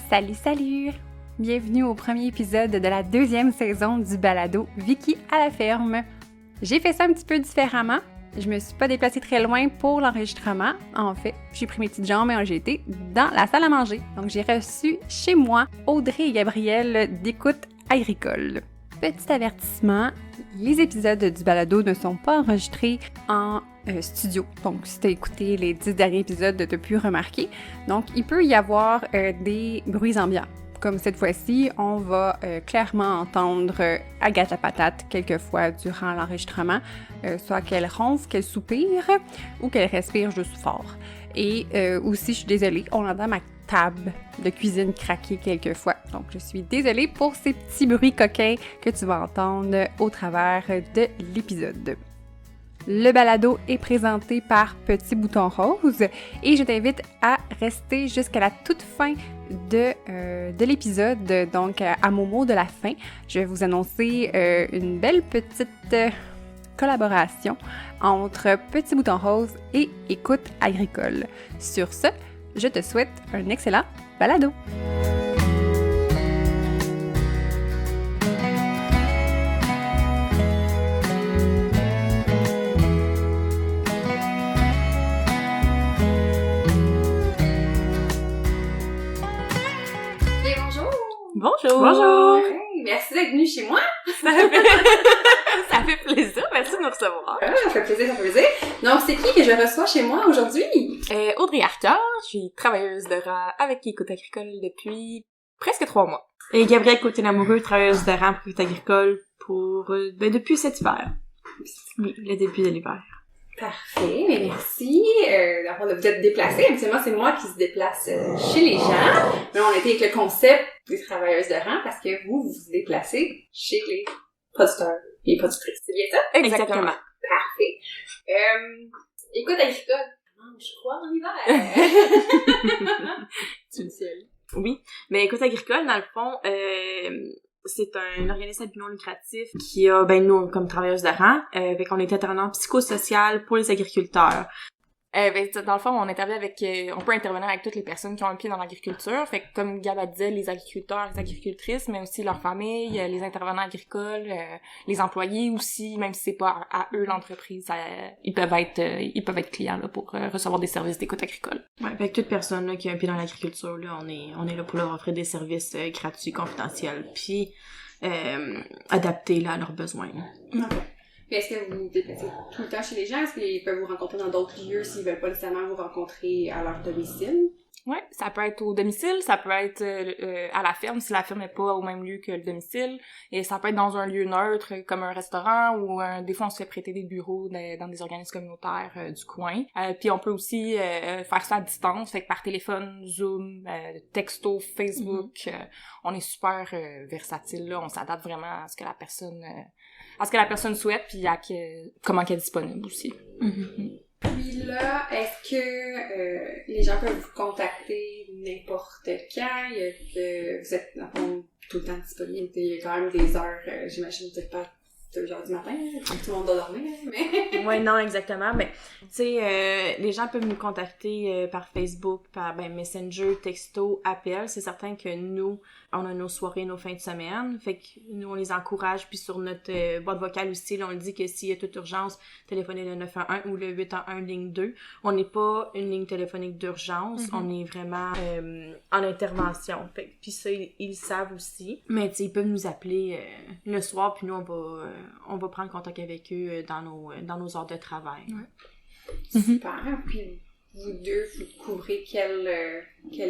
Salut! Bienvenue au premier épisode de la 2e saison du balado Vicky à la ferme. J'ai fait ça un petit peu différemment. Je me suis pas déplacée très loin pour l'enregistrement. En fait, j'ai pris mes petites jambes et j'ai été dans la salle à manger. Donc, j'ai reçu chez moi Audrey et Gabrielle d'Écoute agricole. Petit avertissement, les épisodes du balado ne sont pas enregistrés en studio. Donc, si tu as écouté les 10 derniers épisodes, tu as pu remarquer. Donc, il peut y avoir des bruits ambiants. Comme cette fois-ci, on va clairement entendre Agathe la patate quelquefois durant l'enregistrement, soit qu'elle ronfle, qu'elle soupire ou qu'elle respire juste fort. Et aussi, je suis désolée, on entend ma table de cuisine craquer quelquefois. Donc, je suis désolée pour ces petits bruits coquins que tu vas entendre au travers de l'épisode. Le balado est présenté par Petit Bouton Rose et je t'invite à rester jusqu'à la toute fin de l'épisode, donc à mon mot de la fin. Je vais vous annoncer une belle petite collaboration entre Petit Bouton Rose et Écoute agricole. Sur ce, je te souhaite un excellent balado! Bonjour! Bonjour! Hey, merci d'être venu chez moi! Ça fait plaisir, merci de nous recevoir. Ça fait plaisir. Donc, c'est qui que je reçois chez moi aujourd'hui? Audrey Arcand, je suis travailleuse de rang avec Écoute agricole depuis presque 3 mois. Et Gabrielle Côté-Lamoureux, travailleuse de rang pour Écoute agricole depuis cet hiver. Oui, le début de l'hiver. Parfait, mais merci d'avoir vous êtes déplacés. Habituellement, c'est moi qui se déplace chez les gens. Mais on était avec le concept des travailleuses de rang parce que vous déplacez chez les producteurs et productrices. C'est bien ça? Exactement. Parfait. Écoute, agricole, je crois en hiver. Tu le sais. Oui, mais Écoute agricole, dans le fond, c'est un organisme à but non lucratif qui a, nous, comme travailleuses de rang, fait qu'on est intervenant psychosocial pour les agriculteurs. Dans le fond, on peut intervenir avec toutes les personnes qui ont un pied dans l'agriculture. Fait que, comme Gab disait, les agriculteurs, les agricultrices, mais aussi leurs familles, les intervenants agricoles, les employés aussi, même si c'est pas à eux l'entreprise, ils peuvent être clients, là, pour recevoir des services d'écoute agricole. Ouais, fait que toute personne, là, qui a un pied dans l'agriculture, là, on est là pour leur offrir des services gratuits, confidentiels, puis adaptés, là, à leurs besoins. Okay. Mais est-ce que vous vous déplacez tout le temps chez les gens? Est-ce qu'ils peuvent vous rencontrer dans d'autres lieux s'ils veulent pas nécessairement vous rencontrer à leur domicile? Ouais, ça peut être au domicile, ça peut être à la ferme si la ferme n'est pas au même lieu que le domicile, et ça peut être dans un lieu neutre comme un restaurant ou des fois on se fait prêter des bureaux dans des organismes communautaires du coin. Puis on peut aussi faire ça à distance, fait que par téléphone, Zoom, texto, Facebook, on est super versatile là, on s'adapte vraiment à ce que la personne souhaite puis comment qu'elle est disponible aussi. Puis là, est-ce que les gens peuvent vous contacter n'importe quand? Vous êtes tout le temps disponible? Il y a quand même des heures, j'imagine, peut-être pas 2h du matin, tout le monde doit dormir, mais... Oui, non, exactement. Mais, tu sais, les gens peuvent nous contacter par Facebook, par Messenger, texto, appel. C'est certain que nous, on a nos soirées, nos fins de semaine. Fait que nous, on les encourage. Puis sur notre boîte vocale aussi, là, on le dit que s'il y a toute urgence, téléphonez le 911 ou le 811 ligne 2. On n'est pas une ligne téléphonique d'urgence. On est vraiment en intervention. Fait que, puis ça, ils le savent aussi. Mais, tu sais, ils peuvent nous appeler le soir, puis nous, on va prendre contact avec eux dans nos heures de travail. Ouais. Super. Puis vous deux, vous couvrez quelle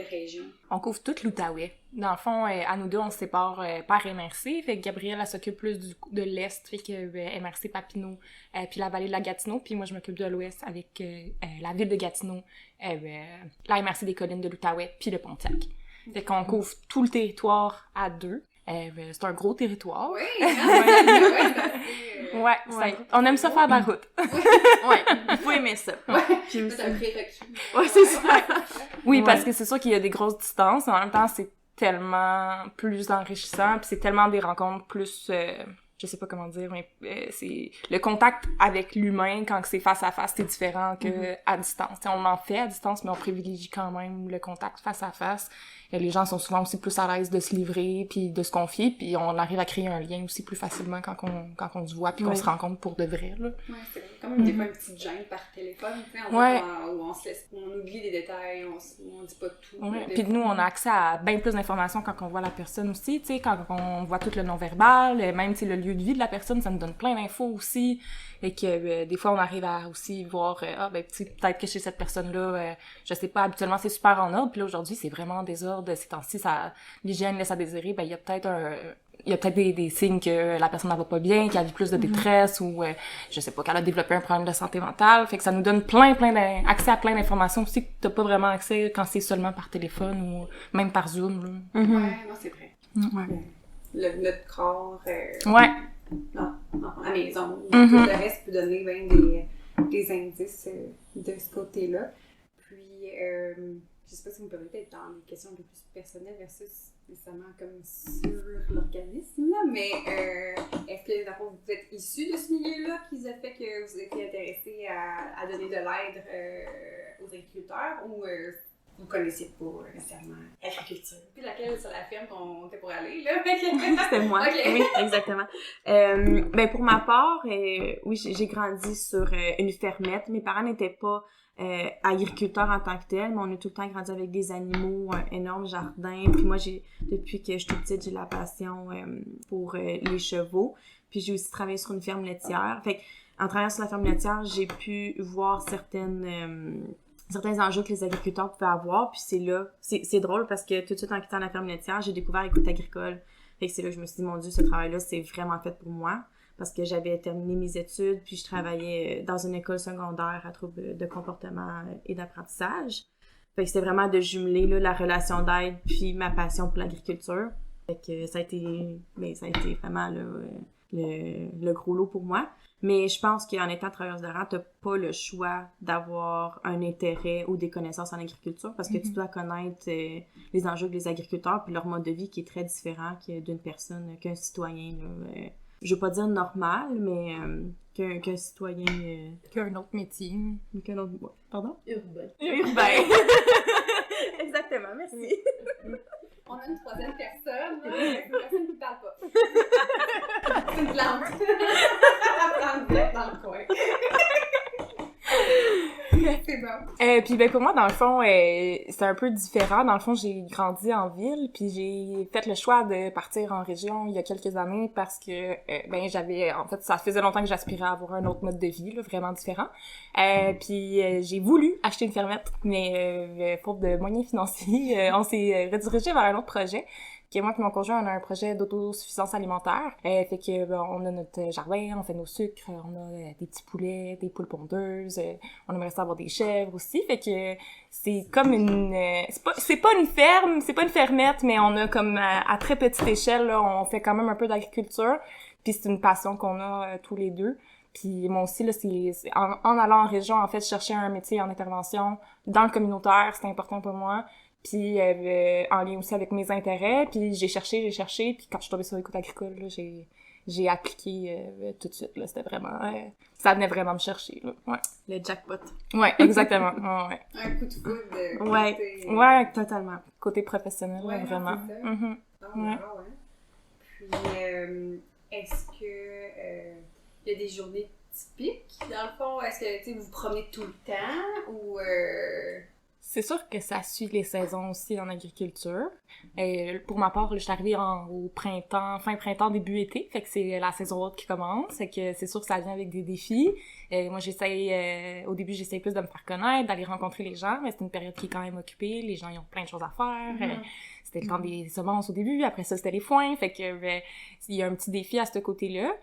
région? On couvre toute l'Outaouais. Dans le fond, à nous deux, on se sépare par MRC. Fait que Gabrielle, elle s'occupe plus de l'Est, fait que MRC Papineau, puis la vallée de la Gatineau. Puis moi, je m'occupe de l'Ouest avec la ville de Gatineau, la MRC des collines de l'Outaouais, puis le Pontiac. Fait qu'on couvre tout le territoire à deux. C'est un gros territoire. Oui, on aime ça faire de la route. Ouais, il faut aimer ça. Ouais, c'est un prérequis. Ouais, c'est ça. Oui, parce que c'est sûr qu'il y a des grosses distances, mais en même temps, c'est tellement plus enrichissant, puis c'est tellement des rencontres plus je sais pas comment dire, mais c'est le contact avec l'humain quand c'est face à face, c'est différent que à distance. T'sais, on en fait à distance, mais on privilégie quand même le contact face à face. Et les gens sont souvent aussi plus à l'aise de se livrer puis de se confier, puis on arrive à créer un lien aussi plus facilement quand on se voit puis qu'on se rencontre pour de vrai, là. Ouais, c'est quand même des fois une petite gêne par téléphone, tu sais, où on oublie des détails, on dit pas tout. Ouais. Puis nous, on a accès à bien plus d'informations quand on voit la personne aussi, tu sais, quand on voit tout le non-verbal, même, tu sais, le lieu de vie de la personne, ça nous donne plein d'infos aussi, et que des fois, on arrive à aussi voir, tu sais, peut-être que chez cette personne-là, je sais pas, habituellement, c'est super en ordre, puis là, aujourd'hui, c'est vraiment en désordre, ces temps-ci, l'hygiène laisse à désirer, il y a peut-être des signes que la personne ne va pas bien, qu'elle a plus de détresse ou, je sais pas, qu'elle a développé un problème de santé mentale. Fait que ça nous donne accès à plein d'informations aussi que t'as pas vraiment accès quand c'est seulement par téléphone ou même par Zoom, là. Ouais, non, c'est vrai. Notre corps... Non, à maison. Le reste peut donner des indices de ce côté-là. Puis, je sais pas si vous me permettez d'être dans des questions un peu plus personnelles versus nécessairement comme sur l'organisme, là, mais est-ce que d'abord vous êtes issus de ce milieu-là qui a fait que vous étiez intéressé à donner de l'aide aux agriculteurs ou vous ne connaissiez pas nécessairement l'agriculture? Puis laquelle sur la ferme qu'on était pour aller, là? C'était moi. Okay. Oui, exactement. Ben pour ma part, oui, j'ai grandi sur une fermette. Mes parents n'étaient pas agriculteurs en tant que tels, mais on a tout le temps grandi avec des animaux, un énorme jardin. Puis moi, depuis que je suis toute petite, j'ai la passion pour les chevaux. Puis j'ai aussi travaillé sur une ferme laitière. Fait en travaillant sur la ferme laitière, j'ai pu voir certains enjeux que les agriculteurs pouvaient avoir. Puis c'est drôle parce que tout de suite en quittant la ferme laitière, j'ai découvert Écoute agricole. Fait que c'est là que je me suis dit, mon Dieu, ce travail-là, c'est vraiment fait pour moi. Parce que j'avais terminé mes études, puis je travaillais dans une école secondaire à troubles de comportement et d'apprentissage. Fait que c'était vraiment de jumeler là, la relation d'aide puis ma passion pour l'agriculture. Fait que ça a été vraiment là, le gros lot pour moi. Mais je pense qu'en étant travailleuse de rang, t'as pas le choix d'avoir un intérêt ou des connaissances en agriculture parce que tu dois connaître les enjeux des agriculteurs puis leur mode de vie qui est très différent d'une personne, qu'un citoyen là, je veux pas dire normal, mais qu'un citoyen... Qu'un autre métier. Qu'un autre... Pardon? Urbain. Exactement, merci. On a une troisième personne, là, une personne qui parle pas. C'est une plante. La plante verte dans le coin. C'est bon. Puis ben pour moi, dans le fond, c'est un peu différent. Dans le fond, j'ai grandi en ville, puis j'ai fait le choix de partir en région il y a quelques années parce que en fait, ça faisait longtemps que j'aspirais à avoir un autre mode de vie, là, vraiment différent. Puis j'ai voulu acheter une fermette, mais faute de moyens financiers, on s'est redirigé vers un autre projet. Que moi et mon conjoint, on a un projet d'autosuffisance alimentaire. Fait que on a notre jardin, on fait nos sucres, on a des petits poulets, des poules pondeuses, on aimerait ça avoir des chèvres aussi. Fait que c'est comme c'est pas une ferme, c'est pas une fermette, mais on a comme à très petite échelle, là, on fait quand même un peu d'agriculture. Puis c'est une passion qu'on a tous les deux. Puis moi aussi, là, c'est en allant en région, en fait, chercher un métier en intervention dans le communautaire, c'était important pour moi. Puis en lien aussi avec mes intérêts, puis j'ai cherché, puis quand je suis tombée sur Écoute agricole, là, j'ai appliqué tout de suite, là, c'était vraiment... ça venait vraiment me chercher, là, ouais. Le jackpot. Ouais, exactement, ouais. Un coup de foudre. Ouais, totalement. Côté professionnel, ouais, vraiment. C'est ça. Ouais. Puis, est-ce que il y a des journées typiques, dans le fond? Est-ce que vous vous promenez tout le temps, ou... C'est sûr que ça suit les saisons aussi en agriculture. Pour ma part, je suis arrivée au printemps, fin printemps, début été, fait que c'est la saison haute qui commence, fait que c'est sûr que ça vient avec des défis. Moi, au début, j'essaye plus de me faire connaître, d'aller rencontrer les gens, mais c'est une période qui est quand même occupée, les gens ils ont plein de choses à faire. C'était le temps des semences au début, après ça, c'était les foins, fait que il y a un petit défi à ce côté-là.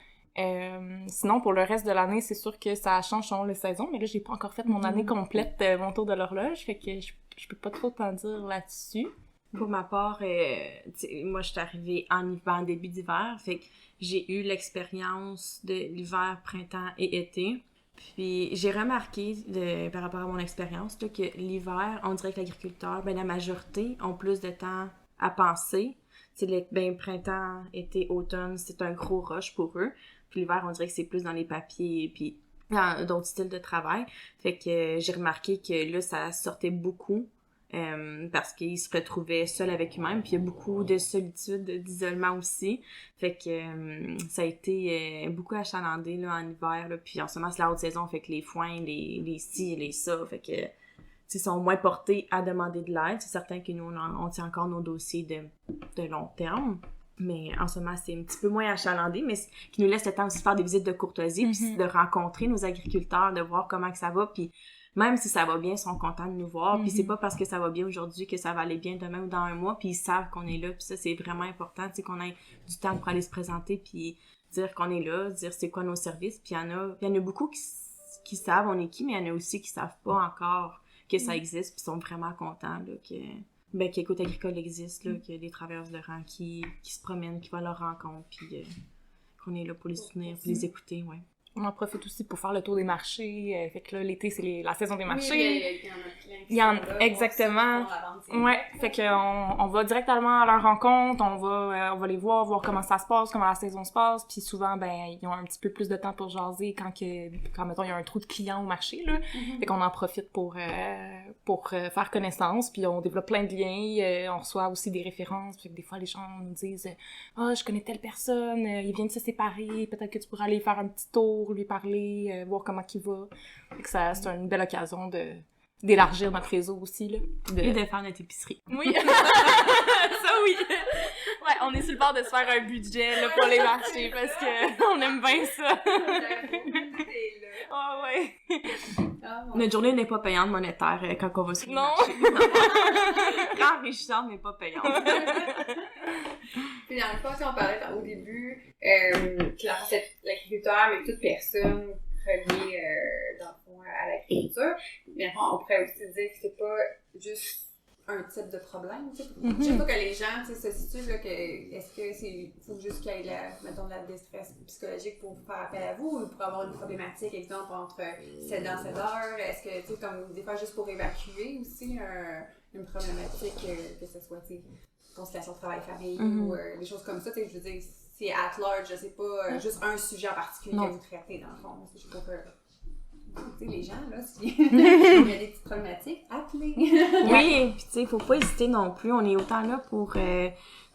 Sinon, pour le reste de l'année, c'est sûr que ça change selon les saisons, mais là, j'ai pas encore fait mon année complète, mon tour de l'horloge, fait que je peux pas trop t'en dire là-dessus. Pour ma part, moi, je suis arrivée en début d'hiver, fait que j'ai eu l'expérience de l'hiver, printemps et été. Puis j'ai remarqué, par rapport à mon expérience, que l'hiver, on dirait que l'agriculteur, la majorité, ont plus de temps à penser. printemps, été, automne, c'est un gros rush pour eux. Puis l'hiver, on dirait que c'est plus dans les papiers, puis dans d'autres styles de travail. Fait que j'ai remarqué que là, ça sortait beaucoup. Parce qu'ils se retrouvaient seuls avec eux-mêmes, puis il y a beaucoup de solitude, d'isolement aussi. Fait que ça a été beaucoup achalandé là, en hiver, là, puis en ce moment, c'est la haute saison, fait que les foins, les ci et les ça, fait que ils sont moins portés à demander de l'aide. C'est certain que nous, on tient encore nos dossiers de long terme, mais en ce moment, c'est un petit peu moins achalandé, mais qui nous laisse le temps aussi de faire des visites de courtoisie, puis de rencontrer nos agriculteurs, de voir comment que ça va, puis même si ça va bien, ils sont contents de nous voir. Puis c'est pas parce que ça va bien aujourd'hui que ça va aller bien demain ou dans un mois. Puis ils savent qu'on est là. Puis ça, c'est vraiment important, tu sais, qu'on ait du temps pour aller se présenter puis dire qu'on est là, dire c'est quoi nos services. Puis il y en a beaucoup qui savent on est qui, mais il y en a aussi qui savent pas encore que ça existe. Puis sont vraiment contents là, qu'Écoute Agricole existe, là, qu'il y a des travailleurs de rang qui se promènent, qui vont à leur rencontre. Puis qu'on est là pour les soutenir, pour les écouter, ouais. On en profite aussi pour faire le tour des marchés. Fait que là, l'été, c'est la saison des marchés. Oui, il y en a plein. Exactement. Ouais. Fait qu'on va directement à leur rencontre. On va les voir comment ça se passe, comment la saison se passe. Puis souvent, ils ont un petit peu plus de temps pour jaser quand mettons, il y a un trou de clients au marché, là. Fait qu'on en profite pour faire connaissance. Puis on développe plein de liens. On reçoit aussi des références. Fait que des fois, les gens nous disent « Ah, je connais telle personne. Il vient de se séparer. Peut-être que tu pourrais aller faire un petit tour. » lui parler, voir comment il va. Fait que ça, c'est une belle occasion d'élargir notre réseau aussi, là. Et de faire notre épicerie. Oui! Ça, oui! Ouais, on est sur le bord de se faire un budget, là, pour les marchés, parce que on aime bien ça. Ah, ouais! Notre journée n'est pas payante monétaire quand on va sur le marché. Quand enrichissante, mais pas payante. Puis dans le fond, on parlait au début que l'agriculteur, mais toute personne reliée dans le fond à l'agriculture. Mais on pourrait aussi dire que c'est pas juste un type de problème, tu sais. Je sais pas que les gens, tu sais, se situent là, est-ce que faut juste qu'il y ait mettons, de la détresse psychologique pour faire appel à vous, ou pour avoir une problématique, exemple, entre cédant, cédeur, est-ce que, tu sais, comme des fois juste pour évacuer aussi une problématique, que ce soit, tu sais, conciliation travail-famille ou des choses comme ça, tu sais, je veux dire, c'est at large, c'est pas juste un sujet en particulier que vous traitez, dans le fond, c'est juste pour tu sais, les gens, là, s'il y a des petites problématiques, appelez! Oui, puis tu sais, faut pas hésiter non plus. On est autant là pour, tu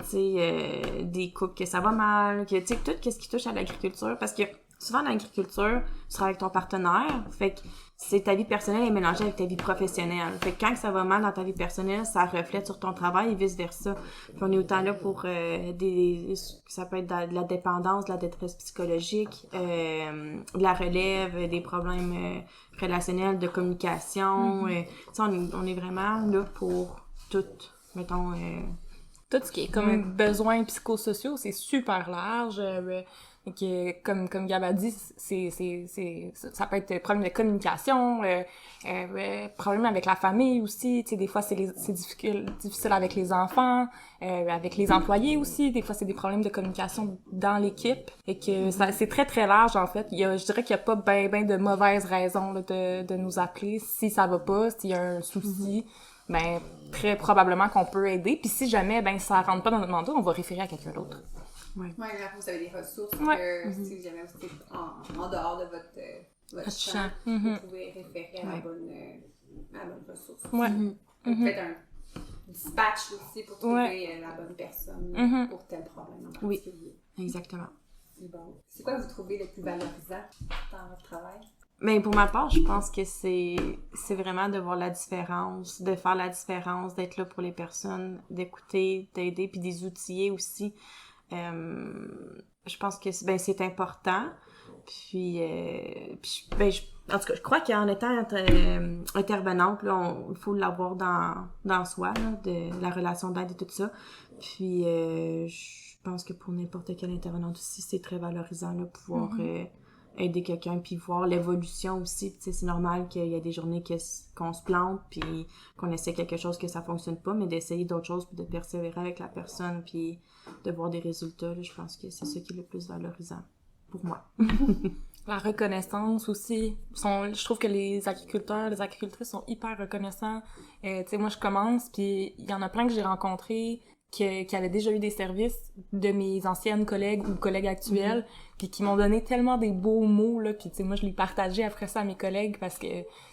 sais, des couples que ça va mal, que, tu sais, tout ce qui touche à l'agriculture. Parce que souvent, dans l'agriculture, tu travailles avec ton partenaire, fait que c'est ta vie personnelle est mélangée avec ta vie professionnelle. Fait que quand ça va mal dans ta vie personnelle, ça reflète sur ton travail et vice-versa. Puis on est autant là pour ça peut être de la dépendance, de la détresse psychologique, de la relève, des problèmes relationnels, de communication. Tu sais, on est vraiment là pour tout, mettons... tout ce qui est comme besoins psychosociaux, c'est super large. Que, comme Gab a dit, ça peut être problème de communication, problème avec la famille aussi, tu sais, des fois c'est difficile avec les enfants, avec les employés aussi, des fois c'est des problèmes de communication dans l'équipe, et que c'est très très large en fait. Je dirais qu'il y a pas ben de mauvaises raisons là, de nous appeler si ça va pas, s'il y a un souci. Très probablement qu'on peut aider, puis si jamais ça rentre pas dans notre mandat, on va référer à quelqu'un d'autre. Ouais, vous avez des ressources que si jamais vous êtes en dehors de votre champ, vous pouvez référer à la bonne ressource. Peut-être un dispatch aussi pour trouver la bonne personne pour tel problème en particulier. Oui, exactement. Bon. C'est quoi que vous trouvez le plus valorisant dans votre travail? Mais pour ma part, je pense que c'est vraiment de voir la différence, de faire la différence, d'être là pour les personnes, d'écouter, d'aider, puis des outiller aussi. Je pense que c'est important. Puis en tout cas, je crois qu'en étant intervenante, là, il faut l'avoir dans soi, là, de la relation d'aide et tout ça. Puis je pense que pour n'importe quelle intervenante aussi, c'est très valorisant de pouvoir aider quelqu'un, puis voir l'évolution aussi. Puis, c'est normal qu'il y a des journées qu'on se plante, puis qu'on essaie quelque chose que ça fonctionne pas, mais d'essayer d'autres choses, puis de persévérer avec la personne, puis de voir des résultats. Là, je pense que c'est ce qui est le plus valorisant pour moi. La reconnaissance aussi. Je trouve que les agriculteurs, les agricultrices sont hyper reconnaissants. Tu sais, moi, je commence, puis il y en a plein que j'ai rencontrés qui avaient déjà eu des services de mes anciennes collègues ou collègues actuels, puis qui m'ont donné tellement des beaux mots, là, puis tu sais, moi, je les partageais après ça à mes collègues parce que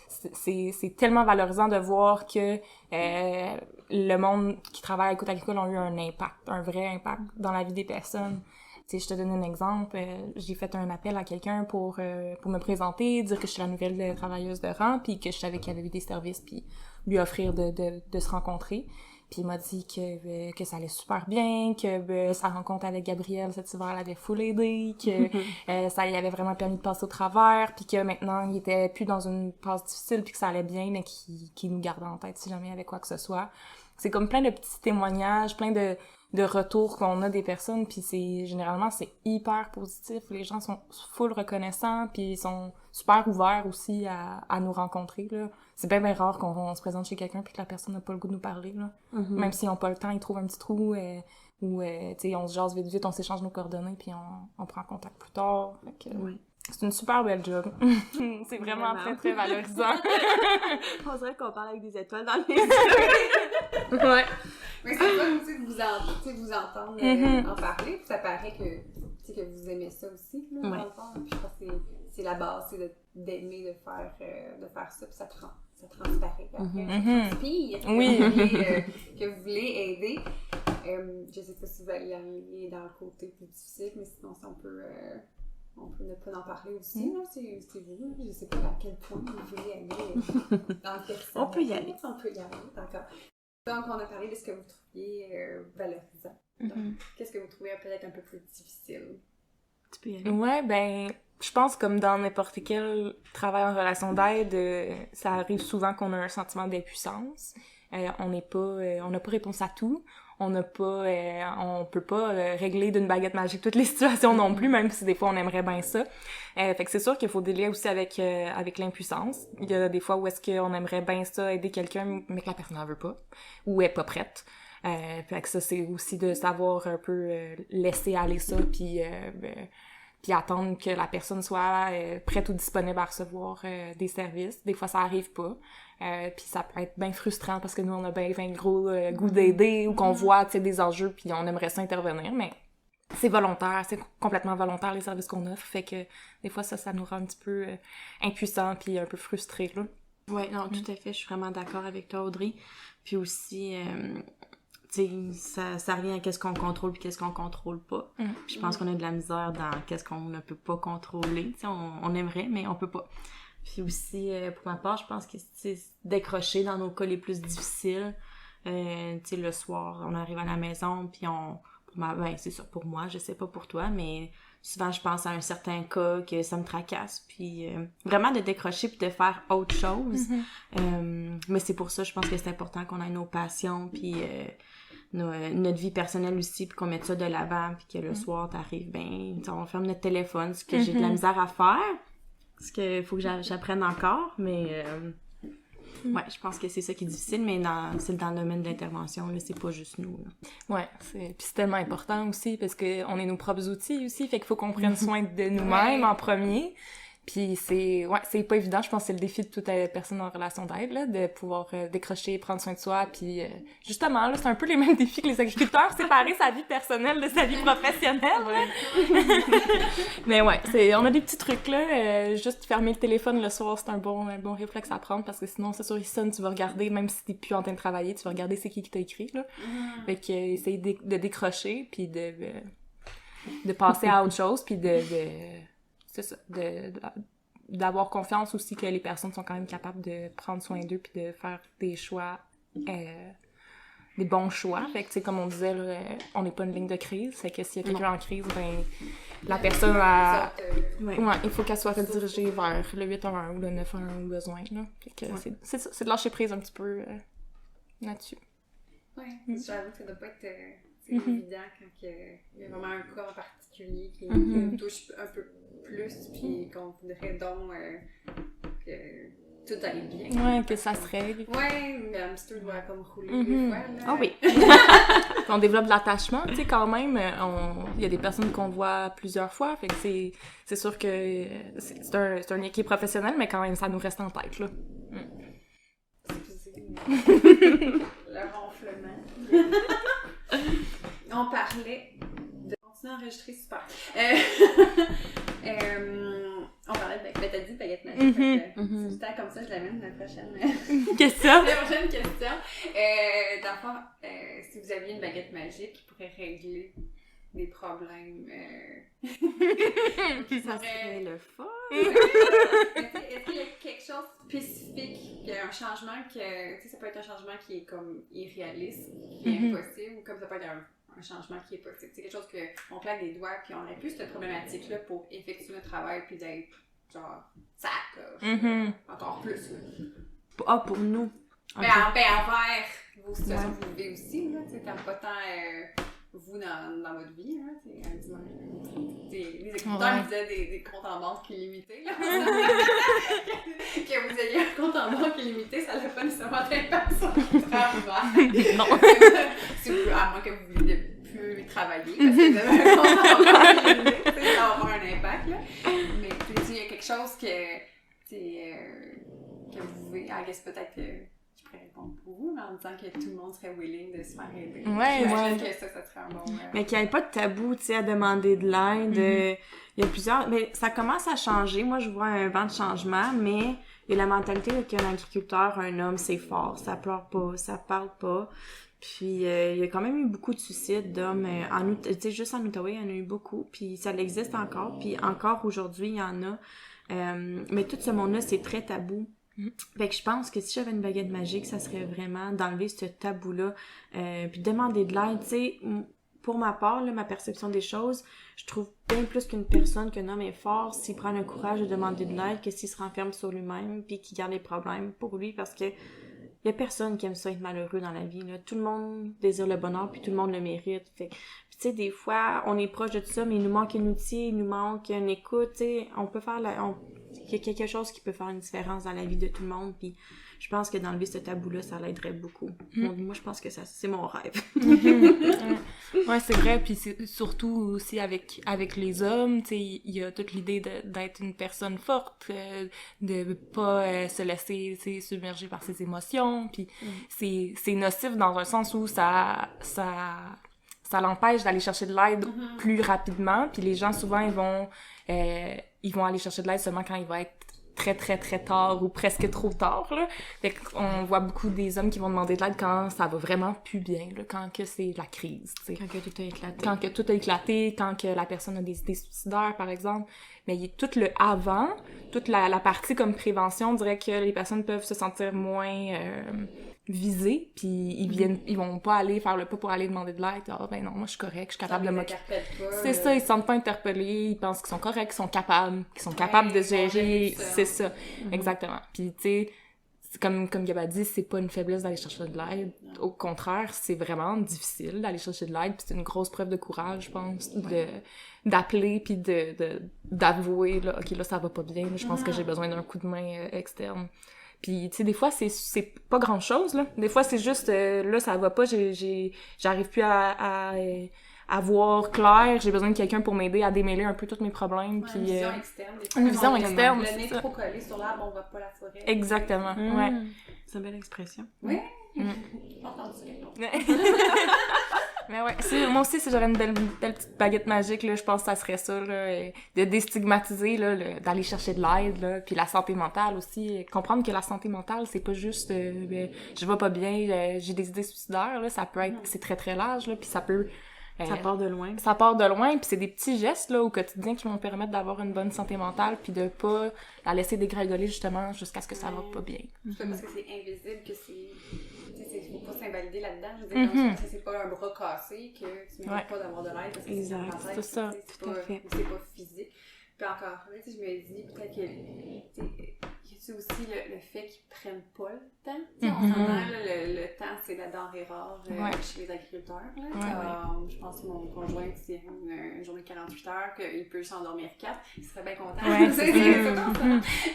c'est tellement valorisant de voir que le monde qui travaille à Écoute Agricole ont eu un impact, un vrai impact dans la vie des personnes. Tu sais, je te donne un exemple, j'ai fait un appel à quelqu'un pour me présenter, dire que je suis la nouvelle travailleuse de rang, puis que je savais qu'il y avait eu des services, puis lui offrir de se rencontrer. Puis il m'a dit que ça allait super bien, que sa rencontre avec Gabriel cet hiver l'avait full aidé, que ça lui avait vraiment permis de passer au travers, puis que maintenant il était plus dans une passe difficile, puis que ça allait bien, mais qu'il nous gardait en tête si jamais il y avait quoi que ce soit. C'est comme plein de petits témoignages, plein de retours qu'on a des personnes, puis généralement c'est hyper positif. Les gens sont full reconnaissants, puis ils sont super ouverts aussi à nous rencontrer, là. C'est bien rare qu'on se présente chez quelqu'un puis que la personne n'a pas le goût de nous parler, là. Même s'ils n'ont pas le temps, ils trouvent un petit trou où tu sais, on se jase vite, on s'échange nos coordonnées puis on prend contact plus tard. Fait que, c'est une super belle job. C'est vraiment très, très valorisant. On dirait qu'on parle avec des étoiles dans les yeux. Ouais. Mais c'est fun aussi de vous entendre en parler, puis ça paraît que vous aimez ça aussi, là, dans le fond. Puis je pense que c'est la base, c'est d'aimer de faire ça, puis ça transparaît. Ça inspire que vous voulez aider. Je sais pas si vous allez aller dans le côté plus difficile, mais sinon, si on peut ne pas en parler aussi, là, c'est vous. Je sais pas à quel point vous voulez aller dans le personnel. On peut y aller, d'accord. Donc, on a parlé de ce que vous trouviez valorisant. Donc, qu'est-ce que vous trouvez peut-être un peu plus difficile? Tu peux y aller. Ouais, ben, je pense comme dans n'importe quel travail en relation d'aide, ça arrive souvent qu'on a un sentiment d'impuissance. On n'a pas réponse à tout. On peut pas régler d'une baguette magique toutes les situations non plus, même si des fois on aimerait bien ça. Fait que c'est sûr qu'il faut dealer aussi avec l'impuissance. Il y a des fois où est-ce qu'on aimerait bien ça, aider quelqu'un, mais que la personne n'en veut pas, ou est pas prête. Fait que ça, c'est aussi de savoir un peu laisser aller ça, puis attendre que la personne soit prête ou disponible à recevoir des services. Des fois, ça arrive pas. Puis ça peut être bien frustrant parce que nous, on a bien le gros goût d'aider ou qu'on voit, tu sais, des enjeux puis on aimerait ça intervenir, mais c'est volontaire, c'est complètement volontaire les services qu'on offre. Fait que des fois, ça nous rend un petit peu impuissants puis un peu frustrés, là. Ouais, non, tout à fait. Je suis vraiment d'accord avec toi, Audrey. Puis aussi... tu sais, ça revient à qu'est-ce qu'on contrôle puis qu'est-ce qu'on contrôle pas. Puis je pense qu'on a de la misère dans qu'est-ce qu'on ne peut pas contrôler. Tu sais, on aimerait, mais on peut pas. Puis aussi, pour ma part, je pense que c'est décrocher dans nos cas les plus difficiles. Tu sais, le soir, on arrive à la maison, puis c'est sûr pour moi, je sais pas pour toi, mais souvent je pense à un certain cas que ça me tracasse, puis vraiment de décrocher puis de faire autre chose. Mais c'est pour ça, je pense que c'est important qu'on ait nos passions, puis notre vie personnelle aussi, puis qu'on mette ça de l'avant, puis que le soir, t'arrives, ben, on ferme notre téléphone, ce que j'ai de la misère à faire, parce que faut que j'apprenne encore, mais ouais, je pense que c'est ça qui est difficile, mais c'est dans le domaine de l'intervention, là, c'est pas juste nous, là. Ouais, puis c'est tellement important aussi, parce que on est nos propres outils aussi, fait qu'il faut qu'on prenne soin de nous-mêmes en premier. Puis c'est pas évident, je pense que c'est le défi de toute personne en relation d'aide, là, de pouvoir décrocher, prendre soin de soi, puis justement, là, c'est un peu les mêmes défis que les agriculteurs, séparer sa vie personnelle de sa vie professionnelle. Mais ouais, on a des petits trucs, là, juste fermer le téléphone le soir, c'est un bon réflexe à prendre, parce que sinon, c'est sûr, il sonne, tu vas regarder, même si t'es plus en train de travailler, tu vas regarder c'est qui t'a écrit, là. Fait que, essayer de décrocher, puis de passer à autre chose, puis c'est ça, d'avoir confiance aussi que les personnes sont quand même capables de prendre soin d'eux puis de faire des choix, des bons choix. Fait que, tu sais, comme on disait, là, on n'est pas une ligne de crise. Fait que s'il y a quelqu'un en crise, ben, la personne il faut qu'elle soit redirigée vers le 811 ou le 911 au besoin, là. Fait que c'est ça, c'est de lâcher prise un petit peu là-dessus. Ouais, j'avoue que ça doit pas être évident quand il y a vraiment un cas en particulier qui nous touche un peu plus, puis qu'on voudrait donc que tout aille bien. Ouais, que ça se règle. Ouais, mais un petit peu doit comme rouler des fois, là. Ah oui! On développe de l'attachement, tu sais, quand même. Il y a des personnes qu'on voit plusieurs fois, fait que c'est sûr que c'est un lien qui est professionnel, mais quand même, ça nous reste en tête, là. Le ronflement. parlait de continuer à enregistrer, super. On parlait de t'as dit baguette magique. C'est juste comme ça, je l'amène la prochaine question. La prochaine question. Dans le fond, si vous aviez une baguette magique qui pourrait régler des problèmes, Ça serait le fun! est-ce qu'il y a quelque chose de spécifique, un changement que, tu sais, ça peut être un changement qui est comme irréaliste, qui est impossible, ou comme ça peut être un changement qui est possible. C'est quelque chose qu'on claque des doigts, puis on a plus cette problématique-là pour effectuer notre travail, puis d'être genre sac, encore plus. Ah, pour nous. Mais envers vos situations que vous vivez aussi, là, tu sais, pas tant vous dans votre vie, là, tu sais, un dimanche. Les écouteurs me disaient des comptes en banque illimités, là. Que vous ayez un compte en banque illimité, ça n'a pas nécessairement d'impact sur votre travail. Non. À moins que vous vouliez plus travailler, parce que vous avez un compte en banque illimité, ça va avoir un impact, là. Mais il y a quelque chose que vous pouvez, peut-être que je pourrais répondre pour vous, en disant que tout le monde serait willing de se faire aider. J'imagine que ça serait un bon... Mais qu'il n'y ait pas de tabou, tu sais, à demander de l'aide. Il y a plusieurs... Mais ça commence à changer. Moi, je vois un vent de changement, mais il y a la mentalité qu'un agriculteur, un homme, c'est fort. Ça pleure pas, ça parle pas. Puis, il y a quand même eu beaucoup de suicides d'hommes. Tu sais, juste en Outaouais, il y en a eu beaucoup. Puis, ça existe encore. Puis, encore aujourd'hui, il y en a. Mais tout ce monde-là, c'est très tabou. Fait que je pense que si j'avais une baguette magique, ça serait vraiment d'enlever ce tabou-là, puis demander de l'aide. Tu sais, pour ma part, là, ma perception des choses, je trouve bien plus qu'une personne, qu'un homme est fort s'il prend le courage de demander de l'aide que s'il se renferme sur lui-même puis qu'il garde les problèmes pour lui, parce que y a personne qui aime ça être malheureux dans la vie, là. Tout le monde désire le bonheur puis tout le monde le mérite. Fait tu sais, des fois, on est proche de tout ça, mais il nous manque un outil, il nous manque une écoute, tu sais, on peut faire il y a quelque chose qui peut faire une différence dans la vie de tout le monde, puis je pense que d'enlever ce tabou-là, ça l'aiderait beaucoup. Moi, je pense que c'est mon rêve. Ouais, c'est vrai, puis c'est surtout aussi avec les hommes, tu sais, il y a toute l'idée d'être une personne forte, de pas se laisser, tu sais, submerger par ses émotions, puis c'est nocif dans un sens où ça l'empêche d'aller chercher de l'aide plus rapidement, puis les gens souvent ils vont aller chercher de l'aide seulement quand il va être très très très tard ou presque trop tard, là. Fait qu'on voit beaucoup des hommes qui vont demander de l'aide quand ça va vraiment plus bien, là, quand que c'est la crise, tu sais. Quand que tout a éclaté. Quand que tout a éclaté, quand que la personne a des idées suicidaires, par exemple. Mais il y a tout le avant, toute la partie comme prévention, on dirait que les personnes peuvent se sentir moins visés, puis ils vont pas aller faire le pas pour aller demander de l'aide. Ah ben non, moi je suis correct, je suis capable de m'occuper. C'est ça, ils se sentent pas interpellés, ils pensent qu'ils sont corrects, qu'ils sont capables de gérer, c'est ça. Exactement. Puis tu sais, comme Gab dit, c'est pas une faiblesse d'aller chercher de l'aide. Au contraire, c'est vraiment difficile d'aller chercher de l'aide, puis c'est une grosse preuve de courage, je pense, d'appeler puis d'avouer là, OK, là ça va pas bien, là, je pense que j'ai besoin d'un coup de main externe. Puis tu sais, des fois c'est pas grand-chose là. Des fois c'est juste là ça va pas, j'arrive plus à voir clair, j'ai besoin de quelqu'un pour m'aider à démêler un peu tous mes problèmes. Puis, une vision externe. Une vision externe. Le nez trop collé sur l'arbre, on voit pas la forêt. Exactement, ouais. C'est une belle expression. Oui. Mais ouais, moi aussi, si j'aurais une belle petite baguette magique, là, je pense que ça serait ça, là, de déstigmatiser, là, d'aller chercher de l'aide, là, puis la santé mentale aussi, comprendre que la santé mentale, c'est pas juste, je vais pas bien, j'ai des idées suicidaires, là, ça peut être, c'est très très large, là, puis ça peut... ça part de loin. Ça part de loin, puis c'est des petits gestes, là, au quotidien qui vont permettre d'avoir une bonne santé mentale, puis de pas la laisser dégringoler, justement, jusqu'à ce que ça va pas bien. C'est pas parce que c'est invisible que c'est... faut pas s'invalider là-dedans. Je veux dire, comme c'est pas un bras cassé que tu mérites pas d'avoir de l'aide parce que c'est ça, tout à fait. C'est pas physique. Puis encore là, je me dis peut-être que y a aussi le fait qu'ils prennent pas le temps. On s'entend, le temps, c'est la denrée rare chez les agriculteurs. Je pense que mon conjoint, c'est une journée de 48 heures, qu'il peut s'endormir 4, il serait bien content.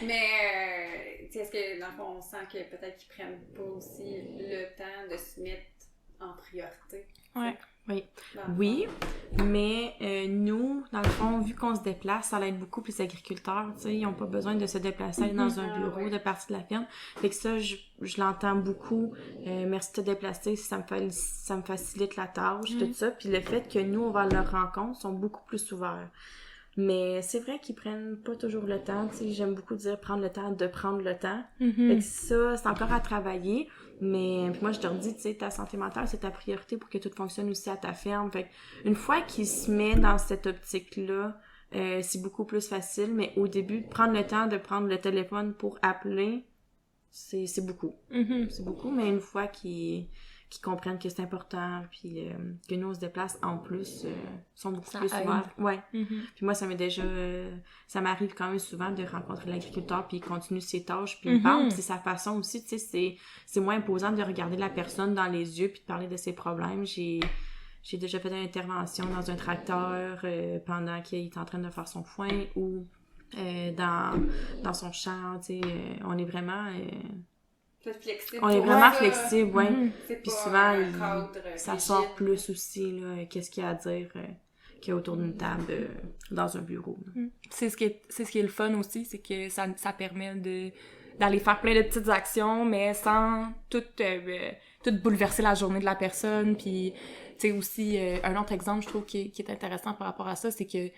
Mais est-ce que dans le fond, on sent que peut-être qu'ils prennent pas aussi le temps de se mettre en priorité? Oui, mais nous, Dans le fond, vu qu'on se déplace, ça l'aide beaucoup pour les agriculteurs, tu sais, ils n'ont pas besoin de se déplacer aller dans un bureau de partie de la ferme. Fait que ça, je l'entends beaucoup. Merci de te déplacer, ça me facilite la tâche, tout ça. Puis le fait que nous, on va à leur rencontre, sont beaucoup plus ouverts. Mais c'est vrai qu'ils prennent pas toujours le temps, tu sais, j'aime beaucoup dire prendre le temps de prendre le temps. Fait que ça, c'est encore à travailler, mais moi je leur dis, tu sais, ta santé mentale, c'est ta priorité pour que tout fonctionne aussi à ta ferme. Fait que une fois qu'ils se met dans cette optique-là, c'est beaucoup plus facile, mais au début, prendre le temps de prendre le téléphone pour appeler, c'est beaucoup. C'est beaucoup, mais une fois qu'ils comprennent que c'est important, puis que nous, on se déplace en plus, sont beaucoup plus ouverts. Ouais. Puis moi, ça m'arrive quand même souvent de rencontrer l'agriculteur, puis il continue ses tâches, puis il me parle, puis c'est sa façon aussi, tu sais, c'est moins imposant de regarder la personne dans les yeux, puis de parler de ses problèmes. J'ai déjà fait une intervention dans un tracteur pendant qu'il est en train de faire son foin, ou dans son champ, tu sais, on est vraiment... flexible. On est vraiment flexible, ouais. C'est puis pas souvent, un cadre ça rigide. sort plus aussi, là, qu'est-ce qu'il y a à dire qu'il y a autour d'une table dans un bureau. C'est ce qui est le fun aussi, c'est que ça permet d'aller faire plein de petites actions, mais sans tout bouleverser la journée de la personne. Puis, tu sais, aussi, un autre exemple, je trouve, qui est intéressant par rapport à ça, c'est que,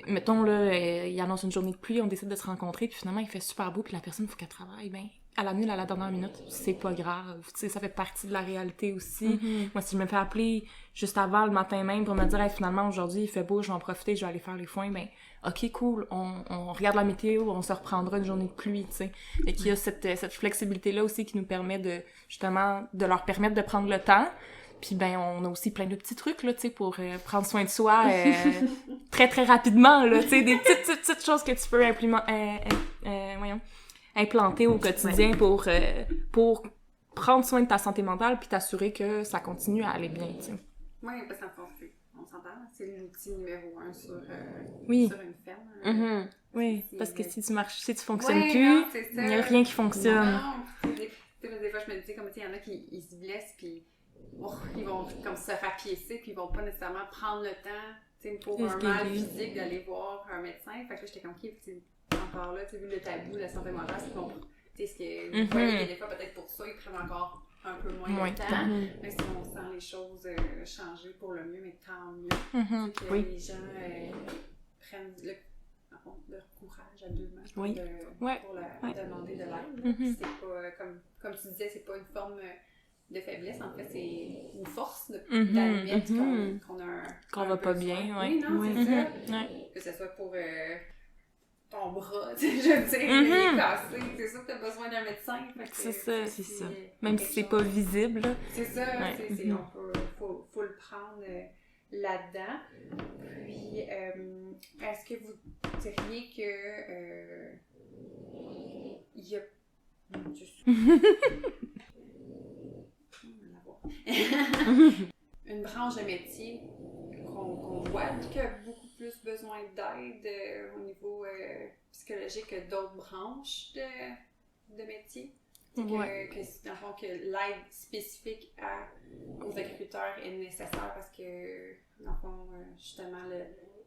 mettons, là, il annonce une journée de pluie, on décide de se rencontrer, puis finalement, il fait super beau, puis la personne, il faut qu'elle travaille, ben, à l'annule à la dernière minute, c'est pas grave. Tu sais, ça fait partie de la réalité aussi. Moi, si je me fais appeler juste avant, le matin même, pour me dire, hey, finalement, aujourd'hui, il fait beau, je vais en profiter, je vais aller faire les foins, ben, ok, cool, on regarde la météo, on se reprendra une journée de pluie, tu sais. Et qu'il y a cette flexibilité-là aussi qui nous permet de leur permettre de prendre le temps. Puis ben, on a aussi plein de petits trucs, là, tu sais, pour prendre soin de soi très, très rapidement, là, tu sais, des petites choses que tu peux implanter au quotidien pour prendre soin de ta santé mentale puis t'assurer que ça continue à aller bien, tu sais. Oui, parce qu'en fait, on s'entend, c'est l'outil numéro 1 sur Oui. une ferme. Oui, parce que si tu fonctionnes Ouais, plus, non, c'est il ça. n'y a rien qui fonctionne. Non, des fois, je me dis, comme, tu sais, il y en a qui ils se blessent, puis ils vont comme se rapiécer, puis ils vont pas nécessairement prendre le temps, tu sais, pour un mal physique, d'aller voir un médecin. Fait que là, j'étais comme, OK, encore là, tu sais, vu le tabou de la santé mentale, c'est bon. Tu sais, ce que vous voyez que des fois, peut-être pour ça, ils prennent encore un peu moins de temps. Mais si on sent les choses changer pour le mieux, mais tant mieux. Que les gens prennent leur courage à deux mains pour demander de l'aide. C'est pas, comme tu disais, c'est pas une forme de faiblesse. En fait, c'est une force d'admettre qu'on va pas bien. Oui, non, c'est ça. Que ce soit pour... ton bras, tu sais, je veux dire, il est cassé, c'est sûr que t'as besoin d'un médecin. C'est ça. Même si c'est pas visible. C'est ça, faut le prendre là-dedans. Puis, est-ce que vous diriez que il y a... une branche de métier qu'on voit qui a beaucoup plus besoin d'aide au niveau psychologique que d'autres branches de métier. Que dans le fond, que l'aide spécifique aux agriculteurs est nécessaire parce que, dans le fond, justement,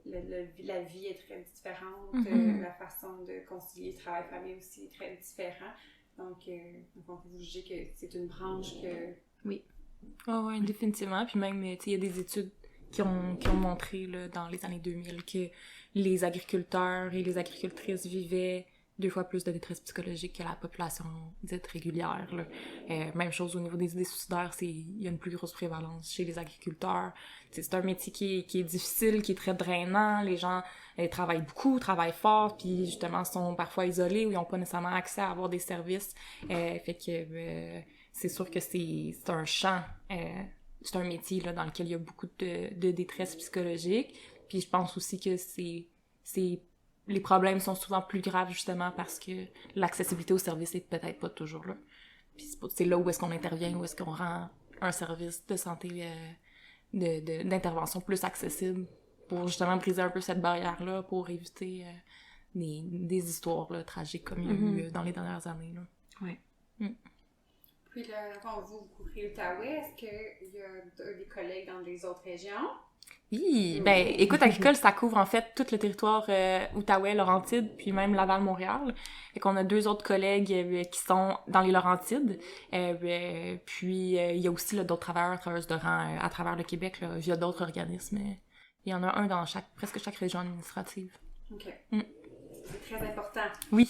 la vie est très différente, la façon de concilier travail-famille aussi est très différente. Donc, vous jugez que c'est une branche que... Oui. Oui, définitivement. Puis même, tu sais, il y a des études qui ont montré là, dans les années 2000 que les agriculteurs et les agricultrices vivaient 2 fois plus de détresse psychologique que la population dite régulière. Là. Même chose au niveau des idées suicidaires, il y a une plus grosse prévalence chez les agriculteurs. C'est un métier qui est difficile, qui est très drainant. Les gens travaillent beaucoup, travaillent fort, puis justement sont parfois isolés ou ils n'ont pas nécessairement accès à avoir des services. Fait que c'est sûr que c'est un champ, c'est un métier là, dans lequel il y a beaucoup de détresse psychologique. Puis je pense aussi que les problèmes sont souvent plus graves justement parce que l'accessibilité au service est peut-être pas toujours là. Puis c'est là où est-ce qu'on intervient, où est-ce qu'on rend un service de santé d'intervention plus accessible pour justement briser un peu cette barrière-là, pour éviter des histoires là, tragiques comme il y a eu dans les dernières années. Là. Ouais. Puis Puis là, quand vous couvrez l'Outaouais, est-ce qu'il y a des collègues dans les autres régions? Oui, ben Écoute Agricole, ça couvre en fait tout le territoire Outaouais, Laurentides, puis même Laval-Montréal. Fait qu'on a 2 autres collègues qui sont dans les Laurentides. Puis il y a aussi là, d'autres travailleuses de rang à travers le Québec là, via d'autres organismes. Il y en a un dans presque chaque région administrative. OK. C'est très important. Oui.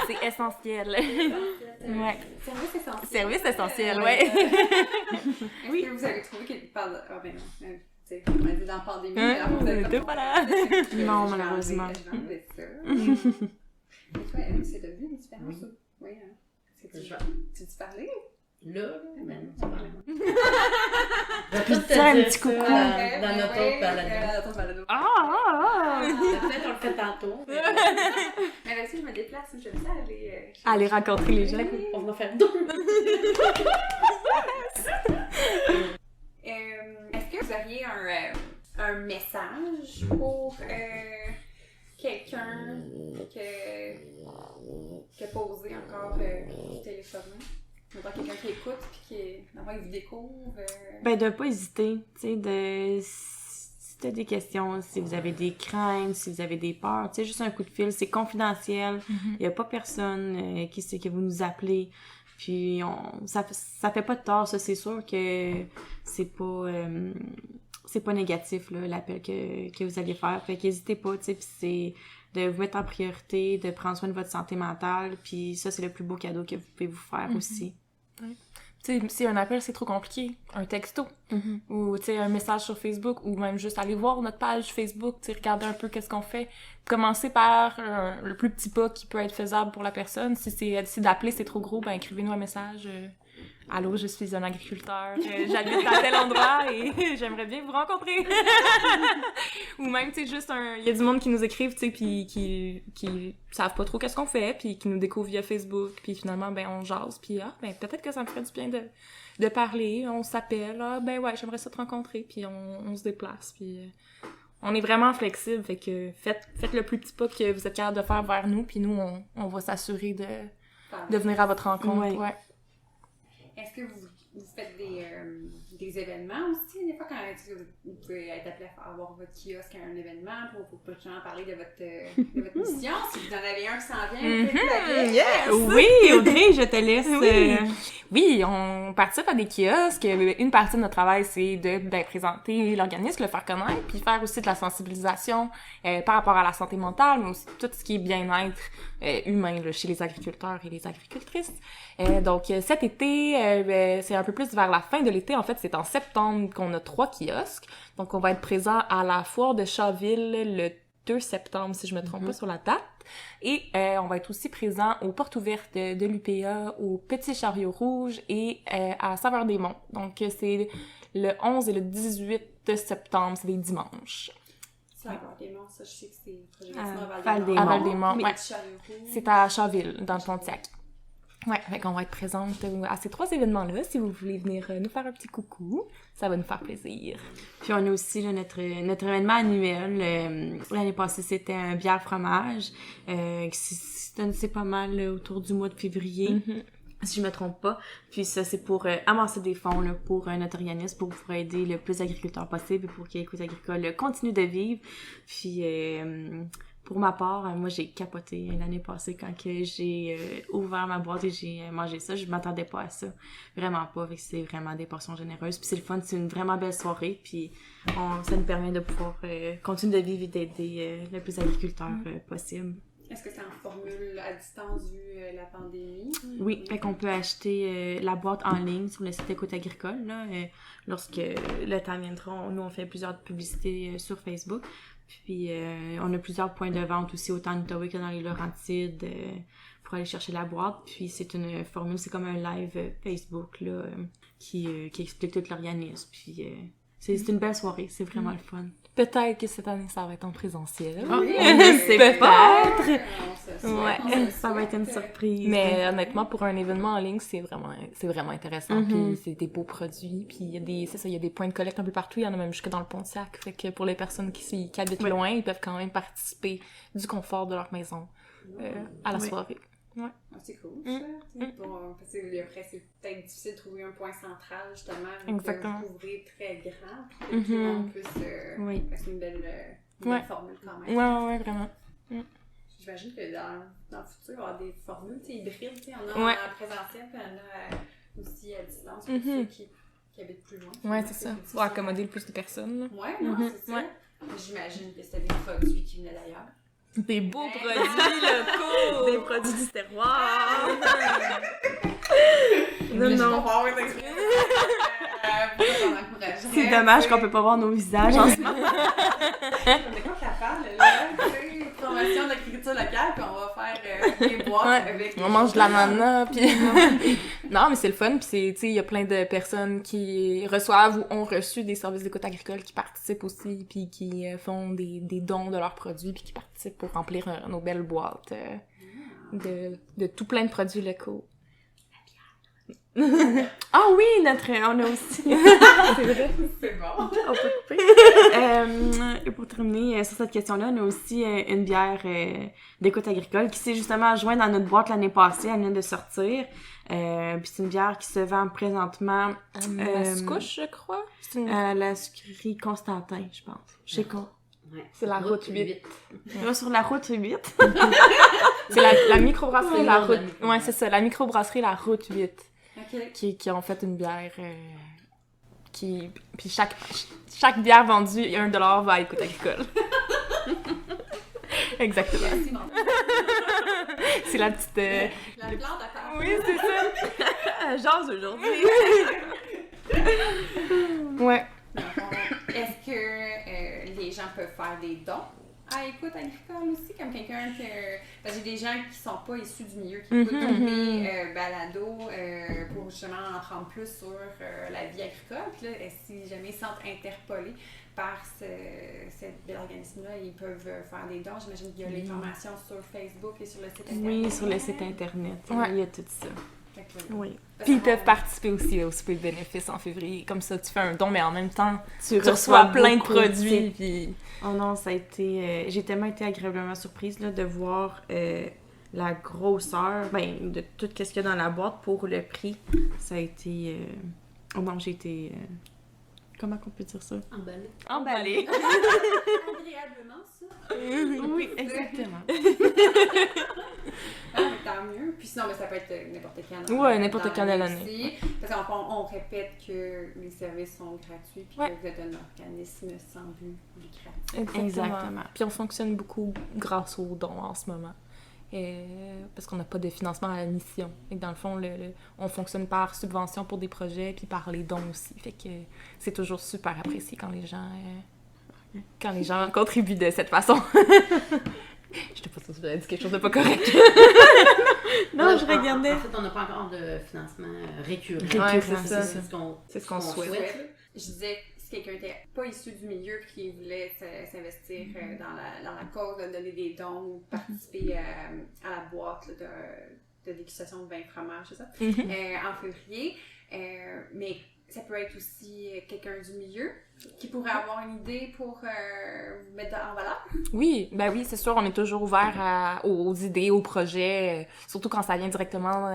C'est essentiel. Ouais. Service essentiel. Service essentiel, ouais. Est-ce que vous avez trouvé qu'il parle... Ah ben non, tu sais, on a dit dans la pandémie, alors vous avez pas... Voilà. Non, malheureusement. Je vais enlever ça. Et toi, Anne, c'est devenu une différence? Oui. Tu parlais? Là, maintenant, ça va. Puis tiens, un petit coucou. Dans notre autre balado. Peut-être on le fait tantôt. Mais là aussi, je me déplace, j'aime ça aller... Aller rencontrer les gens. On va faire 2. Est-ce que vous auriez un message pour quelqu'un qui a posé encore au téléphone? Mettons quelqu'un qui écoute puis qui vous découvre. Ben, de pas hésiter, tu sais, si t'as des questions, si vous avez des craintes, si vous avez des peurs, tu sais, juste un coup de fil, c'est confidentiel. Il y a pas personne qui sait que vous nous appelez. Puis, ça fait pas de tort, ça, c'est sûr que c'est pas négatif, là, l'appel que vous allez faire. Fait qu'hésitez pas, tu sais, puis c'est de vous mettre en priorité, de prendre soin de votre santé mentale, puis ça, c'est le plus beau cadeau que vous pouvez vous faire aussi. Ouais. Tu sais, si un appel, c'est trop compliqué, un texto, ou, tu sais, un message sur Facebook, ou même juste aller voir notre page Facebook, tu sais, regarder un peu qu'est-ce qu'on fait. Commencer par le plus petit pas qui peut être faisable pour la personne. Si d'appeler, c'est trop gros, ben écrivez-nous un message. Allô, je suis un agriculteur, j'habite à tel endroit et j'aimerais bien vous rencontrer. Ou même, tu sais, juste il y a du monde qui nous écrivent, tu sais, puis qui savent pas trop qu'est-ce qu'on fait, puis qui nous découvrent via Facebook, puis finalement, ben, on jase, puis ben, peut-être que ça me ferait du bien de parler, on s'appelle, ben ouais, j'aimerais ça te rencontrer, puis on se déplace, puis on est vraiment flexible, fait que faites le plus petit pas que vous êtes capable de faire vers nous, puis nous, on va s'assurer de venir à votre rencontre, ouais. Est-ce que vous faites des événements aussi? Des fois, quand vous pouvez être appelé à avoir votre kiosque à un événement pour justement parler de votre mission. Si vous en avez un qui s'en vient, Yes! Oui, Audrey, je te laisse. Oui, on participe à des kiosques. Une partie de notre travail, c'est de présenter l'organisme, le faire connaître, puis faire aussi de la sensibilisation par rapport à la santé mentale, mais aussi tout ce qui est bien-être humain là, chez les agriculteurs et les agricultrices. Donc, cet été, c'est un peu plus vers la fin de l'été. En fait, c'est en septembre qu'on a 3 kiosques. Donc, on va être présent à la foire de Chaville le 2 septembre, si je me trompe pas sur la date. Et on va être aussi présent aux portes ouvertes de l'UPA, au Petit Chariot Rouge et à Saveur-des-Monts. Donc, c'est le 11 et le 18 septembre, c'est des dimanches. Saveur-des-Monts, ça, je sais que c'est à Val-des-Monts, ouais. ouais. C'est à Chaville, dans le Pontiac. Ouais, fait qu'on va être présente à ces 3 événements-là. Si vous voulez venir nous faire un petit coucou, ça va nous faire plaisir. Puis on a aussi là, notre événement annuel. L'année passée, c'était un bière-fromage. C'est pas mal là, autour du mois de février. Si je me trompe pas. Puis ça, c'est pour amasser des fonds là, pour notre organisme, pour aider le plus d'agriculteurs possible et pour qu'Écoute Agricole continue de vivre. Puis pour ma part, moi, j'ai capoté l'année passée quand que j'ai ouvert ma boîte et j'ai mangé ça. Je m'attendais pas à ça. Vraiment pas. Fait que c'est vraiment des portions généreuses. Puis c'est le fun. C'est une vraiment belle soirée. Puis ça nous permet de pouvoir continuer de vivre et d'aider le plus d'agriculteurs possible. Est-ce que c'est en formule à distance vu la pandémie? Oui, fait qu'on peut acheter la boîte en ligne sur le site Écoute Agricole. Là, lorsque le temps viendra, nous, on fait plusieurs publicités sur Facebook. Puis, on a plusieurs points de vente aussi, autant en Outaouais que dans les Laurentides, pour aller chercher la boîte. Puis, c'est une formule, c'est comme un live Facebook là, qui explique tout l'organisme. Puis, c'est une belle soirée, c'est vraiment le fun. Peut-être que cette année, ça va être en présentiel. Oui, c'est peut-être. Ouais, ça va être une surprise. Mais honnêtement, pour un événement en ligne, c'est vraiment intéressant. Puis c'est des beaux produits. Puis il y a des points de collecte un peu partout. Il y en a même jusque dans le Pontiac. Fait que pour les personnes qui habitent loin, ils peuvent quand même participer du confort de leur maison à la soirée. Ouais. Ah, c'est cool, ça. Bon, parce que après, c'est peut-être difficile de trouver un point central, justement, Exactement. de couvrir très grand, puis que tout le monde puisse... Oui. C'est une belle formule, quand même. Ouais, vraiment. J'imagine que dans le futur, il va y avoir des formules hybrides, tu sais, on a en présentiel, puis on a aussi à distance, pour ceux qui habitent plus loin. Ouais, c'est ça. Pour accommoder le plus de personnes, là. Ouais, non, c'est ça. Ouais. J'imagine que c'était des produits qui venaient d'ailleurs. Des beaux produits locaux! Des produits du terroir! Non. C'est dommage qu'on peut pas voir nos visages en ce moment. De quoi qu'elle parle, là? Promotion de l'agriculture locale, puis on va faire des boîtes avec... On mange de l'ananas, puis... Non, mais c'est le fun, puis c'est, tu sais, il y a plein de personnes qui reçoivent ou ont reçu des services d'écoute agricole qui participent aussi, puis qui font des dons de leurs produits, puis qui participent pour remplir nos belles boîtes de tout plein de produits locaux. Ah oui, on a aussi. C'est vrai. C'est bon. On peut couper. Et pour terminer sur cette question-là, on a aussi une bière d'écoute agricole qui s'est justement jointe dans notre boîte l'année passée. Elle vient de sortir. Puis c'est une bière qui se vend présentement... La Scouche, je crois. La sucrerie Constantin, je pense. Je sais quoi. Ouais. C'est la route 8. On va sur la route 8. C'est la microbrasserie C'est La le nom de Route... la microbrasserie. Ouais, c'est ça, la microbrasserie La Route 8. OK. Qui ont fait une bière qui... Puis chaque bière vendue, 1$ va à Écoute Agricole. Exactement. Merci, mon C'est la petite... La plante à part. Oui, c'est ça. Jase aujourd'hui. Ouais. Est-ce que les gens peuvent faire des dons à Écoute Agricole aussi, comme quelqu'un que... Parce que j'ai des gens qui sont pas issus du milieu, qui écoutent des balados pour justement en apprendre plus sur la vie agricole. Puis là, si jamais ils se sentent interpellés par cet bel organisme-là, ils peuvent faire des dons. J'imagine qu'il y a l'information sur Facebook et sur le site Internet. Oui, sur le site Internet. Ouais. Il y a tout ça. Fait que, Oui. Puis ils peuvent participer aussi au souper de bénéfices en février. Comme ça, tu fais un don, mais en même temps, Tu reçois plein de beaucoup, produits. tu sais. Puis... Oh non, ça a été... j'ai tellement été agréablement surprise là, de voir la grosseur de tout ce qu'il y a dans la boîte pour le prix. Ça a été... Oh non, j'ai été... Comment qu'on peut dire ça? Emballé. Emballé. agréablement, ça. Oui, exactement. Ah, mais tant mieux. Puis sinon, ça peut être n'importe quand. Ouais, n'importe quand de l'année. Aussi. Parce qu'on répète que les services sont gratuits puis que vous êtes un organisme sans but lucratif. Exactement. Puis on fonctionne beaucoup grâce aux dons en ce moment. Parce qu'on n'a pas de financement à la mission. Et dans le fond, on fonctionne par subvention pour des projets puis par les dons aussi. Fait que c'est toujours super apprécié quand les gens contribuent de cette façon. Je te pas sûre si j'avais dit quelque chose de pas correct. Non, je regardais. En fait, on n'a pas encore de financement récurrent. Ouais, c'est ça. C'est ce qu'on souhaite. Je disais, si quelqu'un n'était pas issu du milieu et qui voulait s'investir dans la cause, de donner des dons ou participer à la boîte là, de dégustation de vin fromage, c'est ça, en février. Mais ça peut être aussi quelqu'un du milieu qui pourrait avoir une idée pour vous mettre en valeur. Oui, ben oui, c'est sûr, on est toujours ouvert aux idées, aux projets, surtout quand ça vient directement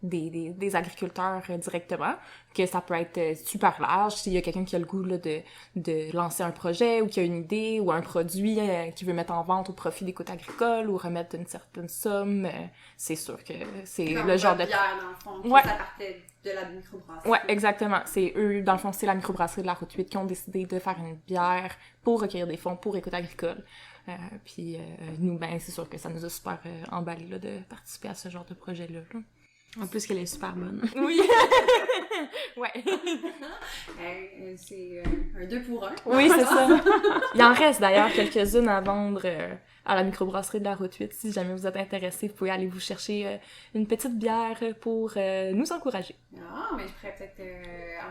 des agriculteurs directement, que ça peut être super large. S'il y a quelqu'un qui a le goût là, de lancer un projet ou qui a une idée ou un produit qu'il veut mettre en vente au profit d'Écoute Agricole ou remettre une certaine somme, c'est sûr que c'est comme le genre de... bière, dans le fond, Ouais. ça partait de la microbrasserie. Ouais, exactement. C'est eux, dans le fond, c'est la microbrasserie de la Route 8 qui ont décidé de faire une bière pour recueillir des fonds pour Écoute Agricole. Puis nous, ben, c'est sûr que ça nous a super emballé là, de participer à ce genre de projet-là. Là. En plus qu'elle est super bonne. Oui! Ouais. C'est un 2 pour 1. Oui, c'est ça. Il en reste d'ailleurs quelques-unes à vendre à la microbrasserie de la Route 8. Si jamais vous êtes intéressés, vous pouvez aller vous chercher une petite bière pour nous encourager. Ah, mais je pourrais peut-être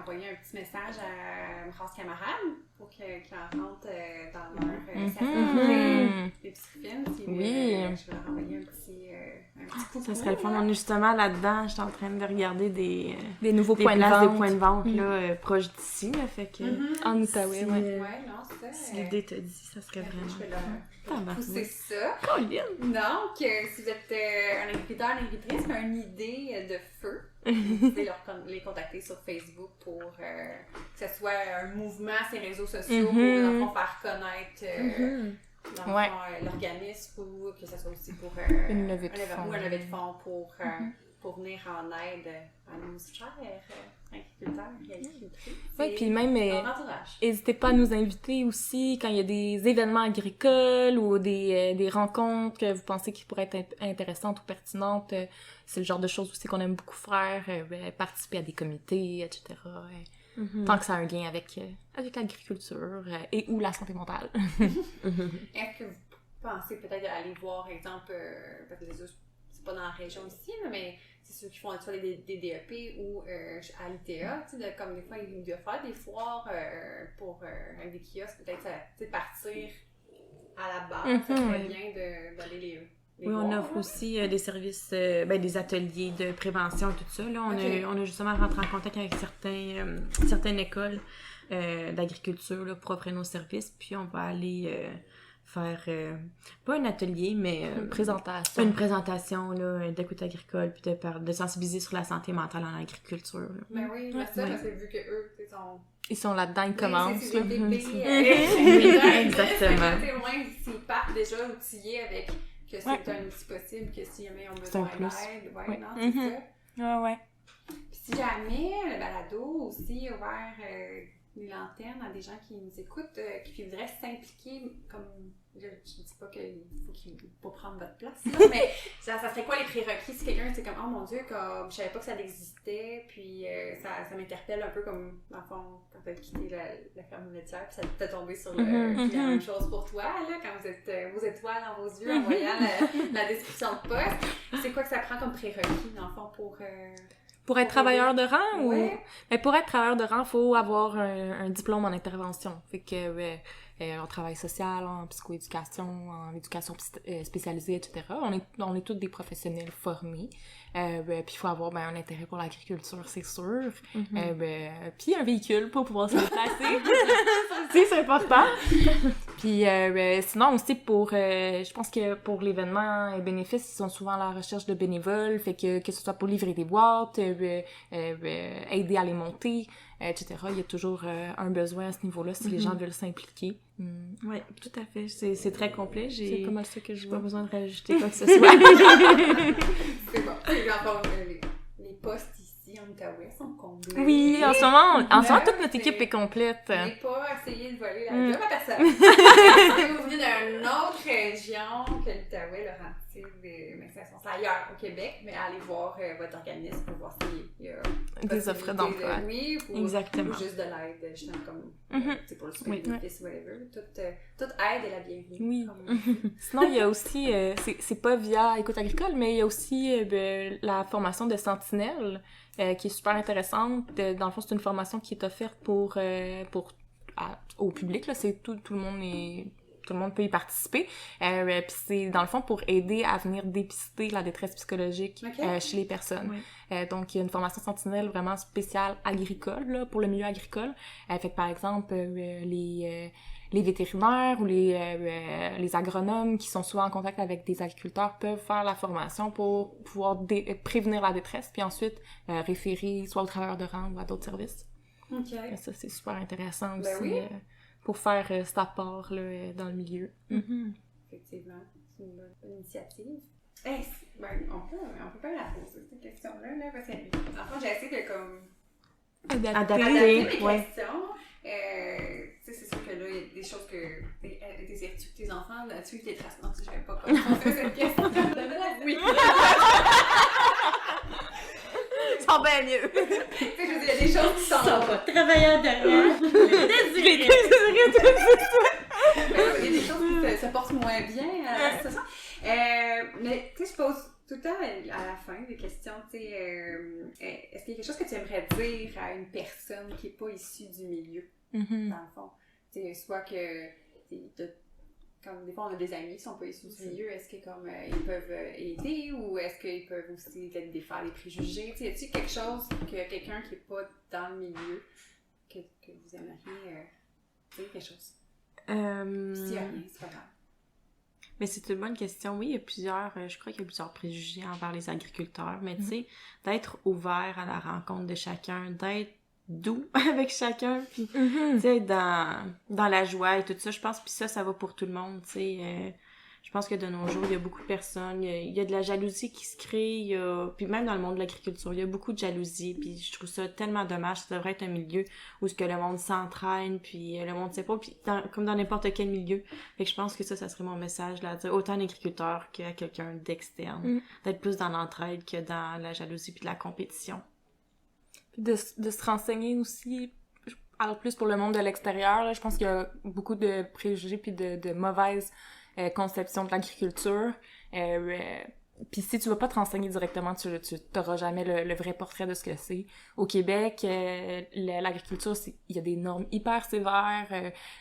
envoyer un petit message à mes races camarades pour qu'ils en rentrent dans leur cercle d'épicerie fine. Puis, Oui. je vais leur envoyer un petit coucou. Ça serait le fun. On est justement là-dedans. Je suis en train de regarder des nouveaux des points de places, vente. des points de vente là, proches d'ici. Là, fait que En Outaouais, si, ouais. Ouais, non, c'est ça. si l'idée te dit, ça serait Je vraiment... vais leur Tabarnak. pousser c'est ça. Colin. Donc, si vous êtes un agriculteur, une agricultrice qui a une idée de feu, vous pouvez les contacter sur Facebook pour que ce soit un mouvement, ces réseaux sociaux, pour dans le fond, faire connaître dans le fond, l'organisme, ou que ce soit aussi pour une levée de fonds. Ou un levée de fonds pour venir en aide à nos chers agriculteurs et agricultrices. Oui, puis même, notre entourage. n'hésitez pas à nous inviter aussi quand il y a des événements agricoles ou des rencontres que vous pensez qui pourraient être intéressantes ou pertinentes. C'est le genre de choses aussi qu'on aime beaucoup faire, participer à des comités, etc. Tant que ça a un lien avec l'agriculture et ou la santé mentale. Est-ce que vous pensez peut-être aller voir, exemple, parce que c'est pas dans la région ici, mais c'est ceux qui font soit des DEP ou à l'ITA, comme des fois, ils doivent faire des foires avec des kiosques, peut-être partir à la base, ça serait bien d'aller les oui, on offre aussi des services, des ateliers de prévention, tout ça. Là, on a justement rentré en contact avec certaines écoles d'agriculture là, pour offrir nos services, puis on va aller faire, pas un atelier, mais une présentation là, d'écoute agricole, puis de sensibiliser sur la santé mentale en agriculture. Là. Ben oui, ça, parce que vu qu'eux, ils sont là-dedans, ils commencent. C'est des bébés. Exactement. Au moins, s'ils partent déjà outillés avec que c'est un outil possible, que si jamais ils ont besoin d'aide, non, c'est ça. Ouais. Puis si jamais le balado aussi a ouvert les lanternes à des gens qui nous écoutent, qui voudraient s'impliquer, comme je dis pas qu'il faut prendre votre place, là, mais ça serait quoi les prérequis si quelqu'un était comme oh mon Dieu, comme je savais pas que ça existait, puis ça m'interpelle un peu comme dans le fond quand t'as quitté la ferme laitière, puis ça t'est tombé sur la même chose pour toi là, quand vous êtes vos étoiles dans vos yeux en voyant la description de poste, c'est quoi que ça prend comme prérequis dans le fond pour être travailleur de rang ouais. Mais pour être travailleur de rang, il faut avoir un diplôme en intervention. Fait que en travail social, en psychoéducation, en éducation spécialisée, etc. On est tous des professionnels formés. Puis il faut avoir un intérêt pour l'agriculture, c'est sûr. Puis un véhicule pour pouvoir se déplacer. c'est important. Puis sinon aussi je pense que pour l'événement et bénéfices, ils sont souvent à la recherche de bénévoles, fait que ce soit pour livrer des boîtes, aider à les monter, etc. Il y a toujours un besoin à ce niveau-là si les gens veulent s'impliquer. Oui, tout à fait. C'est très complet. C'est pas mal ça que je vois. Pas besoin de rajouter quoi que ce soit. C'est bon. Encore les postes ici en Outaouais sont comblés. Oui, en ce moment, toute notre équipe est complète. Vous n'avez pas essayé de voler la job à personne. Si vous venez d'une autre région que l'Outaouais, Laurentides, mais ça se passe ailleurs au Québec, mais allez voir votre organisme pour voir s'il y a des offres d'emploi. Oui, exactement. Ou juste de l'aide, justement, comme pour le super bénéfice, whatever. Toute aide est la bienvenue. Oui. Sinon, il y a aussi, c'est pas via Écoute agricole, mais il y a aussi la formation de sentinelle qui est super intéressante. Dans le fond, c'est une formation qui est offerte au public. Là, c'est tout le monde peut y participer. Puis c'est, dans le fond, pour aider à venir dépister la détresse psychologique chez les personnes. Oui. Donc, il y a une formation sentinelle vraiment spéciale agricole, là, pour le milieu agricole. Fait que, par exemple, les vétérinaires ou les agronomes qui sont souvent en contact avec des agriculteurs peuvent faire la formation pour pouvoir prévenir la détresse, puis ensuite référer soit aux travailleurs de rang ou à d'autres services. Ça, c'est super intéressant aussi. Oui. Pour faire cet apport là, dans le milieu. Effectivement, c'est une bonne initiative. On peut pas la poser cette question-là, là, parce que en fait, j'ai essayé de comme adapter mes questions. C'est sûr que là, il y a des choses que désires-tu que tes enfants suivent tes traces? Non, je ne vais pas poser cette question. Oui. Ils sont bien mieux. Il y a des choses qui sont pas travailleurs derrière. Il y a des choses qui se portent moins bien. C'est ça. Mais tu sais, je pose tout le temps à la fin des questions, tu sais, est-ce qu'il y a quelque chose que tu aimerais dire à une personne qui n'est pas issue du milieu, dans le fond? Tu sais, soit que, comme des fois on a des amis qui sont pas issus du milieu, est-ce que comme ils peuvent aider ou est-ce qu'ils peuvent aussi peut-être défaire les préjugés? Tu sais, y a-t-il quelque chose que quelqu'un qui n'est pas dans le milieu que vous aimeriez, tu sais, quelque chose? S'il y a rien, c'est pas grave. Mais c'est une bonne question. Oui, il y a plusieurs, je crois qu'il y a plusieurs préjugés envers les agriculteurs, mais tu sais, d'être ouvert à la rencontre de chacun, d'être doux avec chacun, puis tu sais, dans la joie et tout ça, je pense, puis ça va pour tout le monde, tu sais. Je pense que de nos jours, il y a beaucoup de personnes, il y a de la jalousie qui se crée, puis même dans le monde de l'agriculture, il y a beaucoup de jalousie, puis je trouve ça tellement dommage. Ça devrait être un milieu où ce que le monde s'entraîne, puis le monde sait pas, puis comme dans n'importe quel milieu. Fait que je pense que ça serait mon message, là, dire autant à l'agriculteur qu'à quelqu'un d'externe, d'être plus dans l'entraide que dans la jalousie puis de la compétition. Puis de se renseigner aussi, alors plus pour le monde de l'extérieur, là, je pense qu'il y a beaucoup de préjugés puis de mauvaises conception de l'agriculture. Puis si tu vas pas te renseigner directement, tu t'auras jamais le vrai portrait de ce que c'est. Au Québec, l'agriculture, il y a des normes hyper sévères.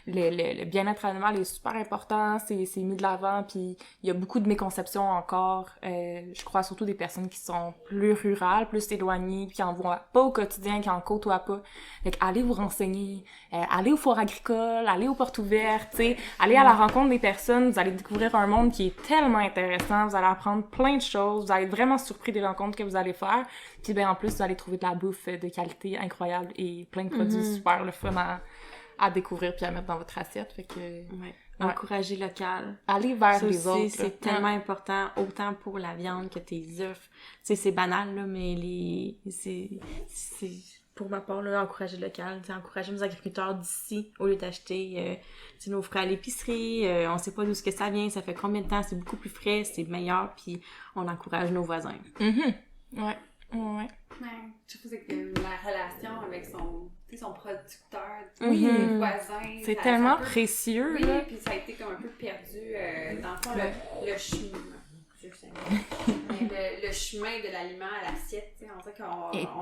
Le bien-être animal est super important, c'est mis de l'avant. Puis il y a beaucoup de méconceptions encore. Je crois surtout des personnes qui sont plus rurales, plus éloignées, qui en voient pas au quotidien, qui en côtoient pas. Fait allez vous renseigner, allez au foire agricole, allez aux portes ouvertes, tu sais, allez à la rencontre des personnes. Vous allez découvrir un monde qui est tellement intéressant. Vous allez apprendre plein de choses, vous allez être vraiment surpris des rencontres que vous allez faire, puis ben en plus vous allez trouver de la bouffe de qualité incroyable et plein de produits super le fun à découvrir puis à mettre dans votre assiette, fait que encourager local, aller vers ça les aussi, autres, c'est tellement important, autant pour la viande que tes œufs. Tu sais, c'est banal là, mais c'est pour ma part, là, encourager local, encourager nos agriculteurs d'ici, au lieu d'acheter nos fruits à l'épicerie, on sait pas d'où ce que ça vient, ça fait combien de temps, c'est beaucoup plus frais, c'est meilleur, puis on encourage nos voisins. Ouais. Je trouve que la relation avec son producteur, voisin... C'est tellement précieux, oui, là. Puis ça a été comme un peu perdu, dans le fond, le chemin. Le chemin de l'aliment à l'assiette, tu sais, on dirait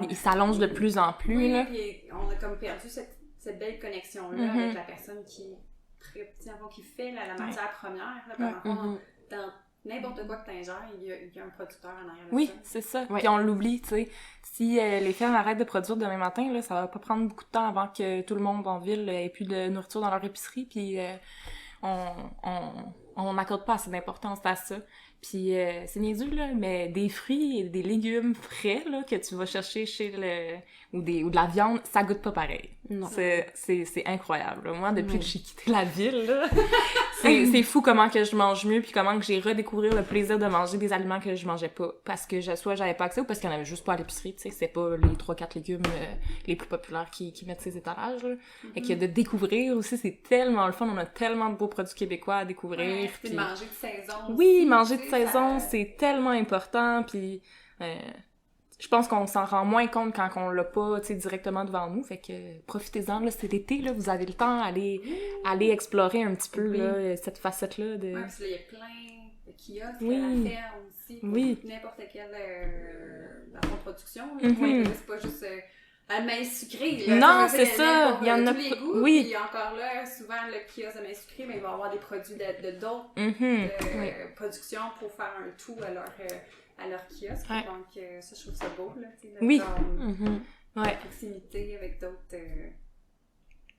il s'allonge de plus en plus, là. Puis on a comme perdu cette belle connexion-là avec la personne qui fait la matière première, là, dans n'importe quoi que t'ingères, il y a un producteur en arrière de ça. Oui, c'est ça. Puis on l'oublie, tu sais. Si les fermes arrêtent de produire demain matin, là, ça va pas prendre beaucoup de temps avant que tout le monde en ville ait plus de nourriture dans leur épicerie, puis on n'accorde pas assez d'importance à ça. Puis c'est niaiseux, là, mais des fruits et des légumes frais, là, que tu vas chercher chez ou de la viande, ça goûte pas pareil. Non. C'est incroyable. Moi, depuis que j'ai quitté la ville, là, c'est fou comment que je mange mieux, puis comment que j'ai redécouvert le plaisir de manger des aliments que je mangeais pas. Parce que soit j'avais pas accès, ou parce qu'il y en avait juste pas à l'épicerie, tu sais, c'est pas les 3-4 légumes les plus populaires qui mettent ces étalages, là. Et que de découvrir aussi, c'est tellement le fun. On a tellement de beaux produits québécois à découvrir. Puis manger de saison. Oui, manger de saison, c'est tellement important, puis je pense qu'on s'en rend moins compte quand on l'a pas, tu sais, directement devant nous, fait que profitez-en, là, c'est l'été, là, vous avez le temps d'aller explorer un petit peu, là, cette facette-là de... Ouais, parce que là, il y a plein de kiosques à la ferme aussi, pour n'importe quelle production, là. C'est pas juste... la maïs sucrée, là. Non, c'est ça. Il y en a tous les goûts, puis encore là, souvent, le kiosque de maïs sucrée, mais il va avoir des produits de d'autres productions pour faire un tout à leur kiosque. Donc, ça, je trouve ça beau, là, tu sais, proximité avec d'autres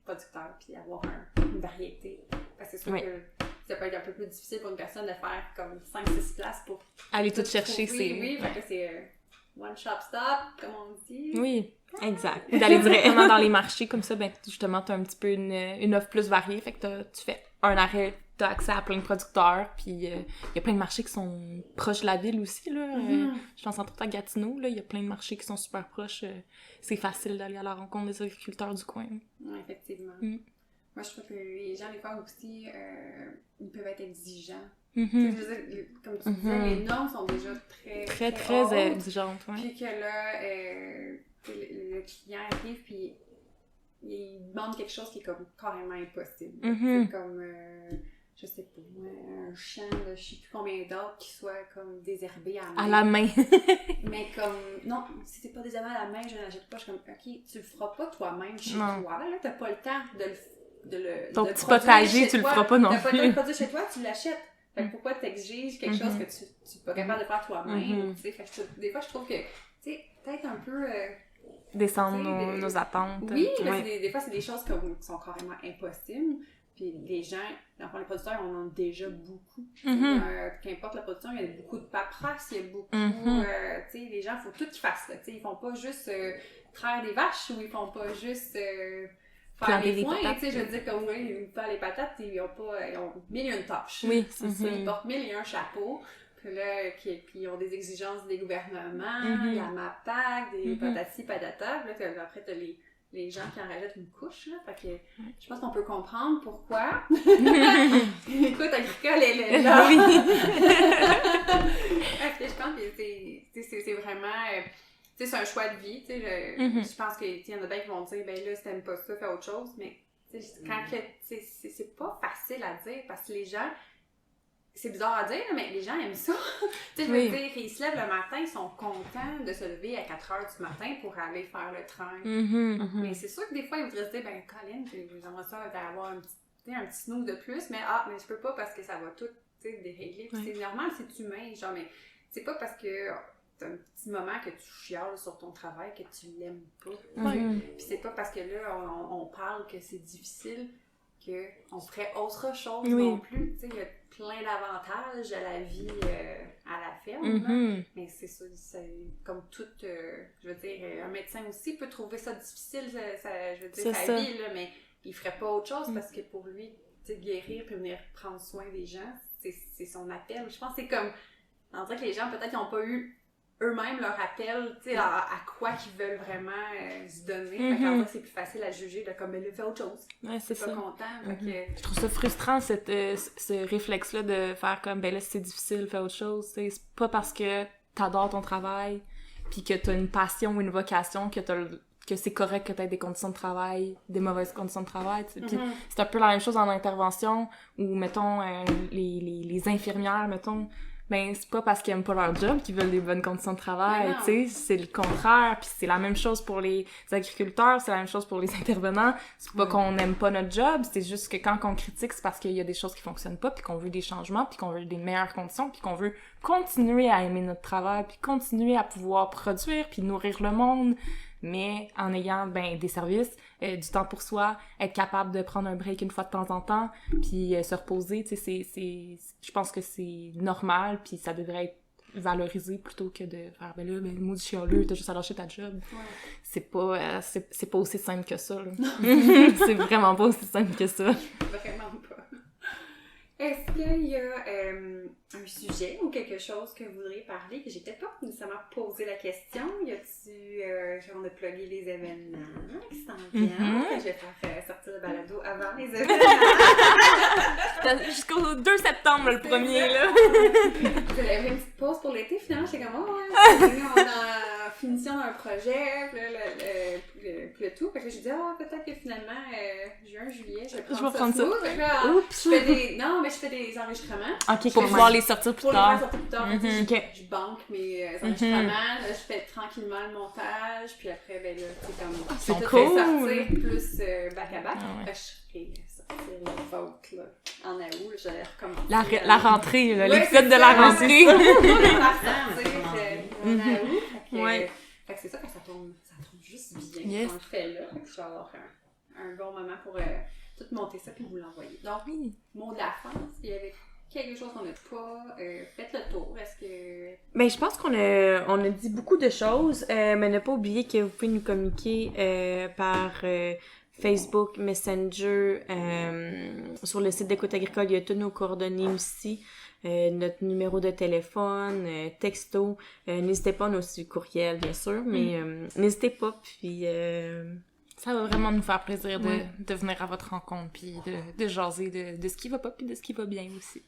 producteurs, puis avoir une variété. Parce que c'est sûr que ça peut être un peu plus difficile pour une personne de faire comme 5-6 places pour aller tout chercher. Oui, fait que c'est one shop stop, comme on dit. Oui. Exact. D'aller directement dans les marchés, comme ça, ben, justement, t'as un petit peu une offre plus variée, fait que tu fais un arrêt, t'as accès à plein de producteurs, puis il y a plein de marchés qui sont proches de la ville aussi, là. Je pense entre autres à Gatineau, là, il y a plein de marchés qui sont super proches. C'est facile d'aller à la rencontre des agriculteurs du coin. Oui, effectivement. Moi, je trouve que les gens, des fois aussi, ils peuvent être exigeants. Tu sais, comme tu disais, les normes sont déjà très exigeantes, puis que là, le client arrive puis il demande quelque chose qui est comme carrément impossible. C'est comme, je sais pas, un champ de je sais plus combien d'autres qui soit comme désherbé à la main. Mais comme, non, si c'est pas désherbé à la main, je n'achète pas. Je suis comme, ok, tu le feras pas toi-même chez toi, là, t'as pas le temps ton petit potager, tu le feras pas non plus. T'as pas le temps de le produire chez toi, tu l'achètes. Fait que pourquoi t'exiges quelque chose que tu es pas capable de faire toi-même, tu sais. Fait que des fois, je trouve que, tu sais, peut-être un peu... descendre nos attentes. Oui, mais des fois, c'est des choses qui sont carrément impossibles. Puis les gens, dans les producteurs, on en a déjà beaucoup. Qu'importe la production, il y a beaucoup de paperasse, il y a beaucoup... tu sais, les gens, il faut tout qu'ils fassent. Tu sais, ils font pas juste traire des vaches ou ils font pas juste faire les foins. Tu sais, je veux dire, comme ils font les patates, ils ont mille et une tâches. Oui, c'est ça. Ils portent mille et un chapeaux. Puis là, puis ils ont des exigences des gouvernements, la MAPAC, des patati patata. Puis là, après, t'as les gens qui en rajoutent une couche, là. Fait que je pense qu'on peut comprendre pourquoi. Écoute, Agricole, elle est là. Oui. Je pense que c'est vraiment... tu sais, c'est un choix de vie, tu sais. Je pense qu'il y en a bien qui vont dire, ben là, si t'aimes pas ça, fais autre chose. Mais quand c'est pas facile à dire, parce que les gens... C'est bizarre à dire, mais les gens aiment ça. Tu sais, je veux dire, ils se lèvent le matin, ils sont contents de se lever à 4h du matin pour aller faire le train. Mais c'est sûr que des fois, ils voudraient se dire, ben Colin, j'aimerais ça avoir un petit snooze de plus, mais je peux pas parce que ça va tout dérégler. Puis c'est normal, c'est humain, genre, mais c'est pas parce que t'as un petit moment que tu chiales sur ton travail que tu l'aimes pas. Puis c'est pas parce que là, on parle que c'est difficile qu'on ferait autre chose non plus. Tu sais, il y a plein d'avantages à la vie à la ferme. Mais c'est ça, c'est comme tout, je veux dire, un médecin aussi peut trouver ça difficile, je veux dire, sa vie, là, mais il ferait pas autre chose parce que pour lui, tu sais, guérir puis venir prendre soin des gens, c'est son appel. Je pense que c'est comme, on dirait que les gens peut-être n'ont pas eu eux-mêmes leur appel, tu sais, à quoi qu'ils veulent vraiment se donner. Fait qu'en fait, c'est plus facile à juger de comme, il fait autre chose. Ouais, c'est pas content. Je trouve ça frustrant, ce réflexe-là de faire comme, ben là, si c'est difficile, fais autre chose. C'est pas parce que t'adores ton travail, puis que t'as une passion ou une vocation, que c'est correct que t'aies des conditions de travail, des mauvaises conditions de travail, tu sais. Puis c'est un peu la même chose en intervention, où, mettons, les infirmières, mettons, ben c'est pas parce qu'ils aiment pas leur job qu'ils veulent des bonnes conditions de travail, tu sais, c'est le contraire, puis c'est la même chose pour les agriculteurs, c'est la même chose pour les intervenants, c'est pas qu'on aime pas notre job, c'est juste que quand on critique, c'est parce qu'il y a des choses qui fonctionnent pas, puis qu'on veut des changements, puis qu'on veut des meilleures conditions, puis qu'on veut continuer à aimer notre travail, puis continuer à pouvoir produire, puis nourrir le monde, mais en ayant des services, du temps pour soi, être capable de prendre un break une fois de temps en temps, puis se reposer, tu sais, je pense que c'est normal, puis ça devrait être valorisé plutôt que de faire maudit chialeux, t'as juste à lâcher ta job. C'est pas aussi simple que ça, là. C'est vraiment pas aussi simple que ça. Vraiment pas. Est-ce qu'il y a un sujet ou quelque chose que vous voudriez parler que j'ai peut-être pas nécessairement posé la question? Y a-tu, on a plugué les événements qui s'en viennent? Je vais faire sortir le balado avant les événements. Jusqu'au 2 septembre, le premier, là. J'avais une petite pause pour l'été, finalement, j'étais comme, on a finition d'un projet, puis le tout. Fait que j'ai dit, peut-être que finalement, juin, juillet, je vais prendre ça. Oups! Je fais des enregistrements. OK, pour pouvoir les sortir plus tard. Pour les sortir plus tard. Je banque mes enregistrements, là, je fais tranquillement le montage, puis après, là, c'est comme... C'est cool! Sortir plus back-à-back. Je ferai sortir le vote, là, en août, j'allais recommencer. La rentrée, là, l'épisode de la rentrée. En août. Fait que c'est ça, que ça tombe juste bien. On le fait là. Fait que je vais avoir un bon moment pour tout monter ça puis vous l'envoyer. Donc, mot de la fin, s'il y avait quelque chose qu'on n'a pas fait le tour, est-ce que... Je pense qu'on a dit beaucoup de choses, mais ne pas oublier que vous pouvez nous communiquer par Facebook, Messenger, sur le site d'Écoute Agricole, il y a tous nos coordonnées aussi. Notre numéro de téléphone, texto, n'hésitez pas, on a aussi courriel bien sûr, mais n'hésitez pas, puis ça va vraiment nous faire plaisir de venir à votre rencontre, puis de jaser de ce qui va pas, puis de ce qui va bien aussi.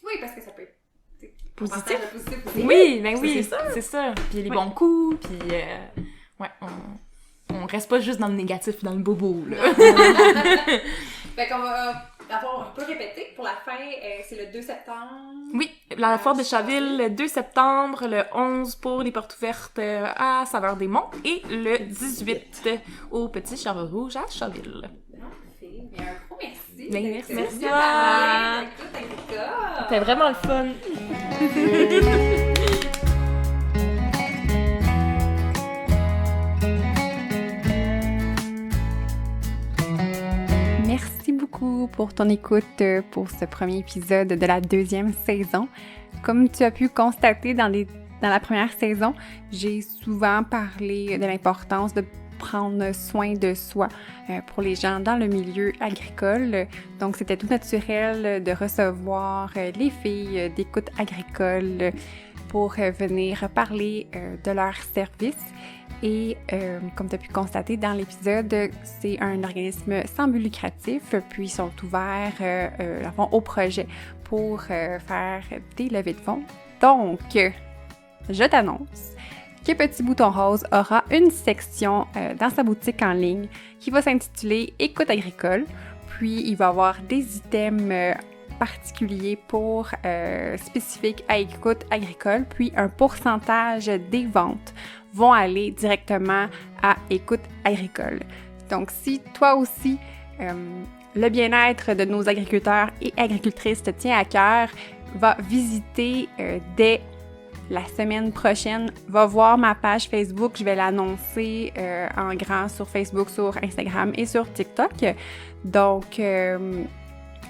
Oui, parce que ça peut être positif. Oui, c'est ça. Puis les bons coups, puis on reste pas juste dans le négatif, dans le bobo, là. Fait qu'on va... on peut répéter, pour la fin, c'est le 2 septembre. Oui, la foire de Chaville, le 2 septembre, le 11 pour les portes ouvertes à Saveur-des-Monts et le 18 au Petit Chèvre Rouge à Chaville. Parfait. Mais un gros merci. Merci à toi. C'était vraiment le fun. Merci beaucoup beaucoup pour ton écoute pour ce premier épisode de la 2e saison. Comme tu as pu constater dans la première saison, j'ai souvent parlé de l'importance de prendre soin de soi pour les gens dans le milieu agricole. Donc, c'était tout naturel de recevoir les filles d'écoute agricole pour venir parler de leurs services. Et comme tu as pu constater dans l'épisode, c'est un organisme sans but lucratif, puis ils sont ouverts au projet pour faire des levées de fonds. Donc, je t'annonce que Petit Bouton Rose aura une section dans sa boutique en ligne qui va s'intituler « Écoute agricole ». Puis, il va y avoir des items particuliers pour spécifiques à Écoute agricole. Puis, un pourcentage des ventes vont aller directement à Écoute agricole. Donc, si toi aussi, le bien-être de nos agriculteurs et agricultrices te tient à cœur, va visiter dès la semaine prochaine, va voir ma page Facebook. Je vais l'annoncer en grand sur Facebook, sur Instagram et sur TikTok. Donc,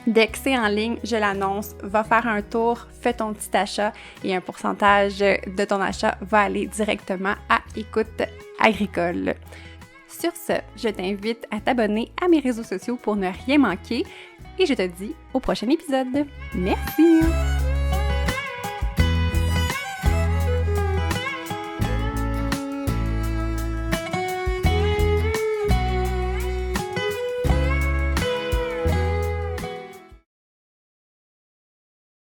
dès que c'est en ligne, je l'annonce. Va faire un tour, fais ton petit achat et un pourcentage de ton achat va aller directement à Écoute agricole. Sur ce, je t'invite à t'abonner à mes réseaux sociaux pour ne rien manquer et je te dis au prochain épisode. Merci!